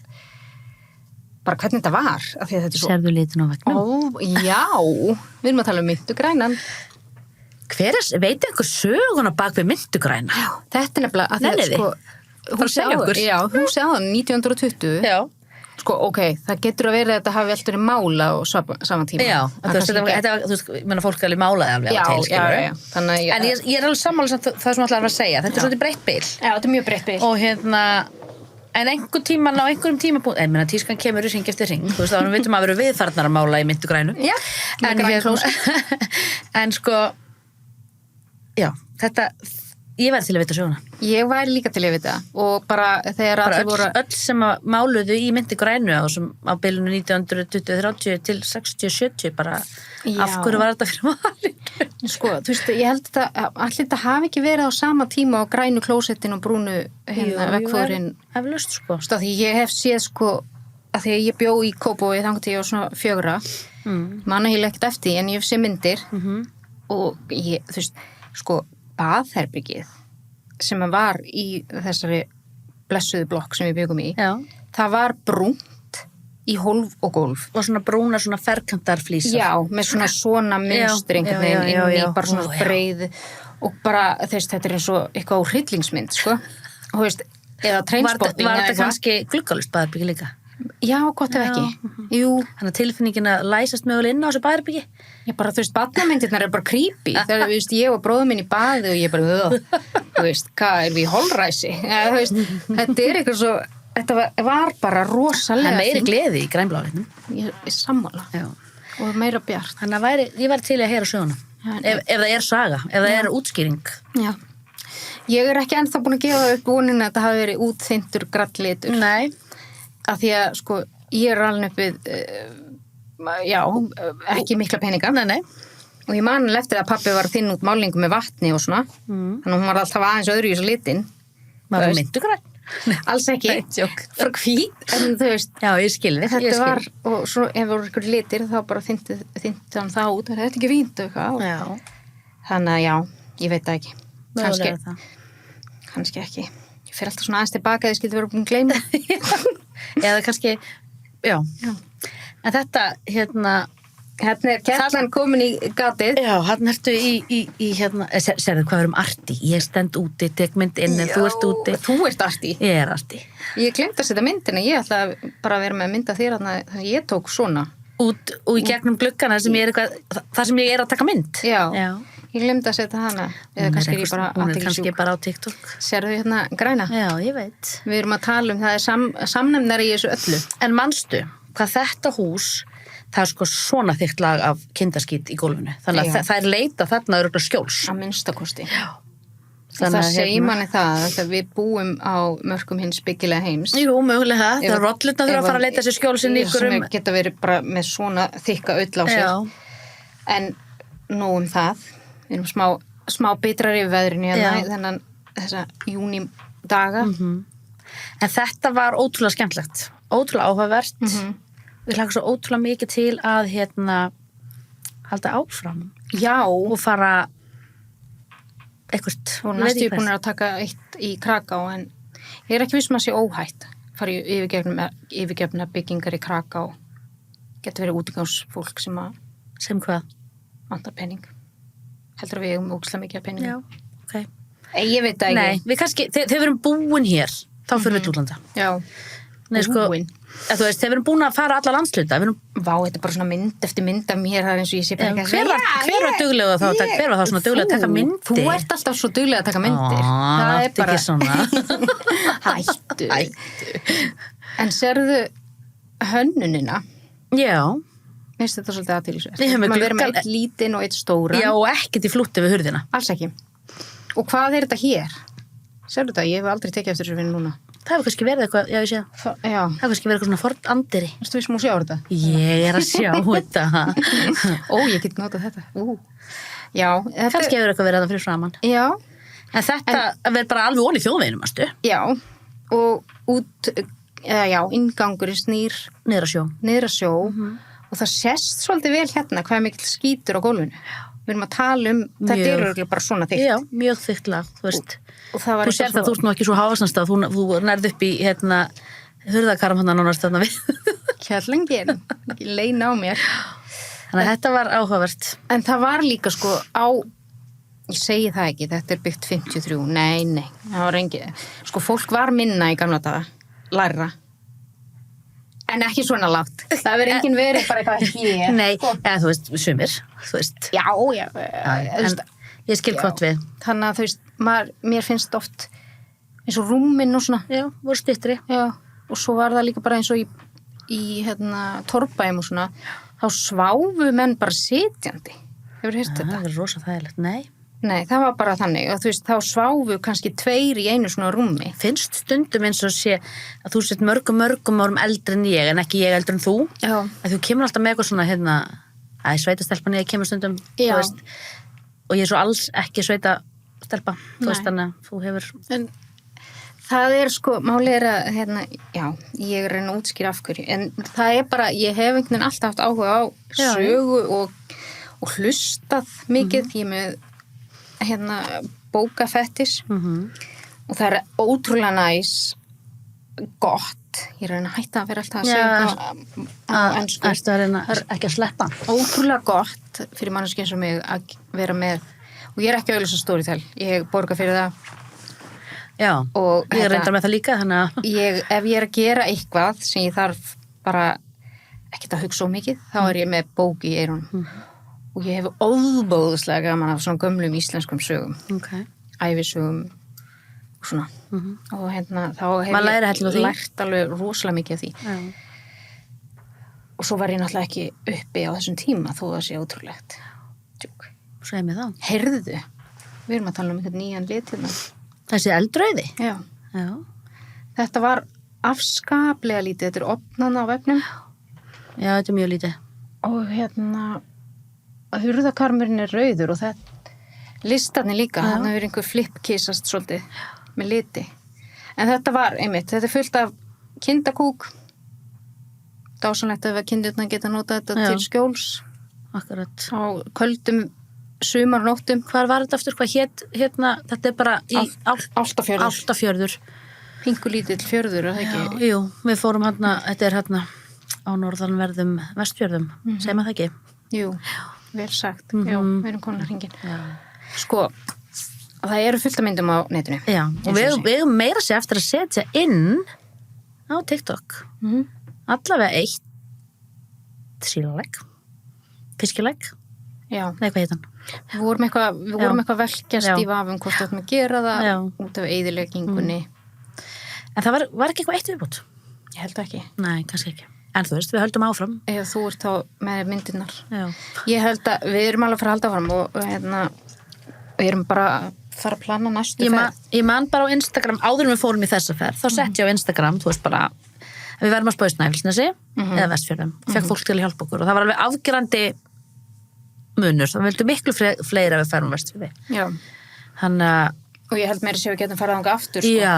bara hvernig þetta var. Af því að þetta er svo... Serðu litin á veggnum? Við erum að tala Myntugrænan. Veit einhver söguna bak við Myntugræna? Þetta er nefnilega að þetta sko... húsi áðan 1920 sko, það getur að vera að þetta hafi alltaf verið mála á saman tíma þú veist, fólk alveg málaði alveg en ég er alveg sammála það sem allar var að segja, þetta er svolítið breytt bil þetta er mjög breytt bil og en einhvern tíman á einhverjum tímapunkt tískan kemur í hring eftir hring þú veist, þá vitum að vera viðfarnar að mála í Myntugrænu en sko þetta ég væri til að vita söguna. Ég væri líka til að vita og bara þegar allir voru... Öll sem máluðu í Myntugrænu á bilinu 1920-30 til 60-70 bara af hverju var þetta fyrir valinu? Sko, þú veist, ég held að allir þetta hafi ekki verið á sama tíma á grænu klósettin og brúnu veggfóðurinn. Eflaust, sko. Því ég hef séð, sko, að því að ég bjó í Kópavogi þangað til ég var svona 4 manna ég ekkert eftir, en ég hef séð myndir og ég, þú veist, sko baðherbyggið sem var í þessari blessuðu blokk sem við byggum í það var brúnt í hólf og gólf og svona brúnar svona ferkantar flísar með svona mynstri einhvern veginn inn í bara svona breið og bara þetta er eins og eitthvað á hryllingsmynd sko og veist, eða Trainspotting var þetta kannski gluggalust baðherbyggi líka? Já, gott ef ekki Jú. Þannig að tilfinningin að læsast mögulega inn á þessu baðherbyggi ég bara, þú veist, barnamyndirnar er bara creepy þegar, þú veist, ég og bróður minn í baði og ég bara, þú veist, hvað er við í holræsi þú veist, þetta er eitthvað svo þetta var bara rosalega það meiri gleði í grænbláðinu ég sammála og meira bjart þannig að ég væri til að heyra söguna ef það er saga, ef það er útskýring ég er ekki ennþá búin að gefa upp vonin að þetta hafi verið útþyndur gralllitur nei af því að, sko, ég er alveg upp við ekki mikla peninga nei. Og ég man eftir að pabbi var að þynna út málingu með vatni og svona þannig að hún var alltaf aðeins öðru í þessu litin var það Myntugræn? Alls ekki, frá hvít en þú veist, já, ég skil þetta var og svo ef voru ykkur litir þá bara þynnti hann það út þetta er ekki fínt og eitthvað þannig að ég veit það ekki kannski ekki ég fer alltaf svona aðeins tilbaka þið skildi vera búin að gleyma eða kannski, já en þetta, Hérna er kettlan komin í gatið. Já, hann ertu í hérna, serðu hvað við arti, ég stend úti, tek mynd inn en þú ert úti. Þú ert arti. Ég er arti. Ég glemt að setja myndina, ég ætla bara að vera með mynda þér þarna, þannig að ég tók svona. Út og í gegnum gluggana sem ég er eitthvað, þar sem ég er að taka mynd. Já. Ég glemt að setja hana, eða kannski er ég bara hún er kannski bara á TikTok. Sérðu hérna græna? Já, ég veit. Við erum að tala það er samnefnar í þessu öllu. En manstu, hvað þetta hús, það er sko svona þykkt lag af kindaskít í gólfinu. Þannig að það er leita þarna örugglega skjóls. Að minnstakosti. Já. Það segir manni það að við búum á mörkum hins byggilega heims. Jú, mögulega. Það er rollurna þurfa að fara að leita sér skjólsinn í ykkur sem geta verið bara með svona þykka öll á sér. Já. En nú það. Við erum smá bitrar yfir veðrinu þennan þessa júnidaga. En þetta var ótrúlega skemmtlegt. Ótrúlega áhugavert. Við hlaka svo ótrúlega mikið til að halda áfram. Já. Og fara eitthvað. Og næstu búin að taka eitt í Kraká en ég er ekki viss að sé óhætt. Fara í yfirgefna byggingar í Kraká. Getur verið útigangsfólk sem hvað? Vantar penning. Heldur að við eigum ógeðslega mikið af penning. Já, ok. Ég veit það ekki. Nei, við kannski, þegar við erum búin hér, þá fyrir við til útlanda. Já. Nei, sko, búin. Þú veist, þegar við erum búin að fara alla landsluta, Vá, þetta er bara svona mynd eftir mynd af mér, það er eins og ég sé bara ekki hver var duglega þá, hver var þá svona duglega að taka myndir? Þú ert alltaf svo duglega að taka myndir. Það er bara ekki svona. Hættu. En sérðu hönnunina? Já. Mér finnst þetta svolítið athyglisvert. Maður verður með eitt lítinn og eitt stóran. Já, og ekkert í flútti við hurðina. Alls ekki. Og hvað er þetta hér? Sérðu þetta? Ég hef aldrei tekið eftir þessu vinnu núna. Það hefur kannski verið eitthvað, já ég sé það. Já. Það hefur kannski verið eitthvað svona fornt andiri. Erstu við smá sjá þetta? Ég er að sjá þetta. Ó, ég get notað þetta. Já. Kannski hefur eitthvað verið þetta fyrir framann. Já. En þetta verður bara alveg onni þjóðveginum, mástu? Já. Og inngangurinn snýr niður að sjó. Og það sést svolítið vel hérna hvað er mikill skítur á gólfinu. Við erum að tala þetta er örugglega bara svona þykkt. Já, mjög þykkt lag, þú veist. Þú sér það, þú ert nú ekki svo hávaxnast að þú nærð upp í hurðakaram hann nánast þarna við. Kjallengin, ekki leina á mér. Þannig að þetta var áhugavert. En það var líka ég segi það ekki, þetta er byggt 53. Nei, það var engin. Fólk var minna í gamla daga, læra. En ekki svona lágt. Það verður enginn verið bara eitthvað hér. Nei, eða þú veist, sumir, þú veist. Já. En ég skil hvort við. Þannig að þú veist, mér finnst oft eins og rúmin og svona. Já, voru styttri. Já, og svo var það líka bara eins og í torfbæjum og svona. Þá sváfu menn bara sitjandi. Hefur heyrt þetta? Það er rosa þægilegt, Nei, það var bara þannig og þú veist, þá sváfu kannski 2 í einu svona rúmi. Finnst stundum eins og sé að þú sett mörgum árum eldri en ég en ekki ég eldri en þú. Já. Að þú kemur alltaf með eitthvað svona sveitastelpan ég kemur stundum, þú veist, og ég er svo alls ekki sveitastelpa, þú veist, þannig að þú hefur. En það er málið er að, ég reyna að útskýra af hverju, en það er bara, ég hef einhvern veginn alltaf haft áhuga á sögu og hlustað mikið, ég með bókafettis og það er ótrúlega næs gott, ég reyna að hætta að vera alltaf að segja á ensku. Ertu að reyna ekki að sleppa? Ótrúlega gott fyrir manneskja eins og mig að vera með, og ég er ekki að auðvitað Storytel, ég borga fyrir það. Já, og ég reyndar með það líka, þannig að ef ég er að gera eitthvað sem ég þarf bara ekkert að hugsa svo mikið, þá er ég með bók í eyrunum. Og ég hef óbóðslega gaman af svona gömlum íslenskum sögum. Ævisögum og svona. Og þá hef ég lært alveg rosalega mikið af því. Og svo var ég náttúrulega ekki uppi á þessum tíma þó það sé ótrúlegt. Segð mér þá. Heyrðu, við erum að tala um einhvern nýjan lit hérna. Þessi eldrauði? Já. Þetta var afskaplega lítið. Þetta er opnað á vefnum. Já, þetta er mjög lítið. Og hurðakarmurinn er rauður og listarnir líka, þannig að það er einhver flippkissast svolítið með liti. En þetta var þetta er fullt af kindakúk, dásanlegt að kindurna geta notað þetta til skjóls. Akkurat. Á köldum sumarnóttum. Hvar var þetta aftur? Hvað þetta er bara í Álftafjörður. Pingulítill fjörður, er það ekki? Jú, við fórum þetta er á norðanverðum Vestfjörðum, segir maður það ekki? Jú, vel sagt. Já, við erum konar hringin. Sko, það eru fullt af myndum á netinu. Já, og við eigum meira sér eftir að setja inn á TikTok. Allavega 1 sílalegg, fiskilegg. Já. Nei, hvað heit hann? Við vorum eitthvað velkjast í vafum hvort við ætlum að gera það út af eyðileggingunni. En það var ekki eitthvað eitt viðbútt? Ég held ekki. Nei, kannski ekki. En þú veist, við höldum áfram. Ef þú ert þá með myndirnar. Já. Ég held að við erum alveg að fara að halda áfram og við erum bara að fara að plana næstu ferð. Ég man bara á Instagram, áður en við fórum í þessa ferð, þá sett ég á Instagram, þú veist bara, við verðum að spá í Snæfellsnesi eða Vestfjörðum. Fekk fólk til að hjálpa okkur og það var alveg afgerandi munur. Það vildu miklu fleira við færum Vestfjörði. Já. Þannig og ég held meira sér við getum farað þangað aftur, sko. Já,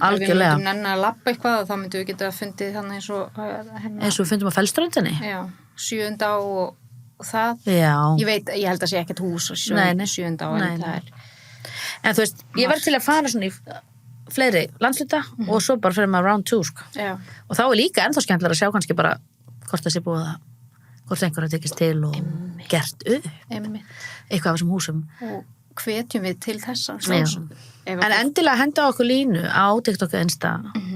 algjörlega. Ef við myndum nenni að labba eitthvað, þá myndum við geta fundið þannig eins og eins og við fundum á Fellströndinni. Já, 7. og það. Já. Ég held að sé ekkert hús á 7. en það er. En þú veist, ég var til að fara svona í fleiri landsluta og svo bara fyrir maður round 2, sko. Já. Og þá er líka ennþá skemmtilega að sjá kannski bara hvort það sé búið að, hvort einhver að tekist til og gert eitthvað af þessum húsum. Og hvetjum við til þessa. En endilega henda okkur línu á TikTok og Insta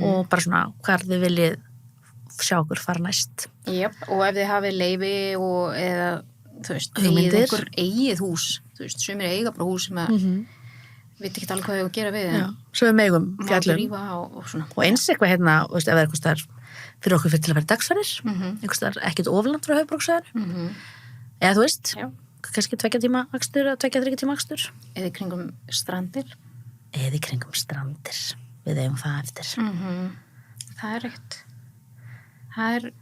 og bara svona hvað þið viljið sjá okkur fara næst. Jep, og ef þið hafið leyfi og eða, þú veist, eigið hús, þú veist, sumir eiga bara hús sem að veit ekki alveg hvað þau gera við. Já, svo við megum fjallum. Og eins eitthvað hérna, veist, ef það er eitthvað starf fyrir okkur til að vera dagsferðir, eitthvað starf ekkert ofurland frá höfuðborgarsvæðinu. Eða þú veist, kannski 2 tíma akstur eða 2-3 tíma akstur. Eða í kringum strandir. Við eigum það eftir. Það er ekkert.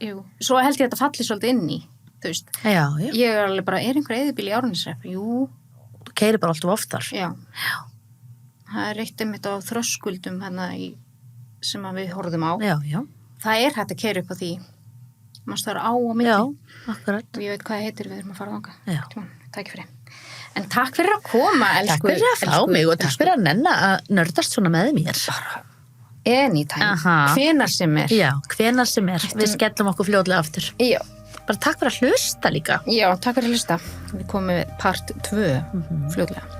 Jú. Svo held ég að þetta falli svolítið inn í, þú veist. Já. Ég er alveg bara, er einhver eyðibíl í Árneshrepp? Jú. Þú keyrir bara alltaf oftar. Já. Það er eitt einmitt á þröskuldum hérna sem að við horfðum á. Já. Það er hægt að keyra upp á því. Mást það á milli. Já, akkurat. Og ég veit hvað það heitir, við erum að fara þangað. Já. Takk fyrir. En takk fyrir að koma, elsku. Takk fyrir að fá mig og takk fyrir að nenna að nördast svona með mér. Bara anytime. Hvenær sem er. Já, hvenær sem er. Við skellum okkur fljótlega aftur. Já. Bara takk fyrir að hlusta líka. Já, takk fyrir að hlusta. Við komum með part 2 fljótlega.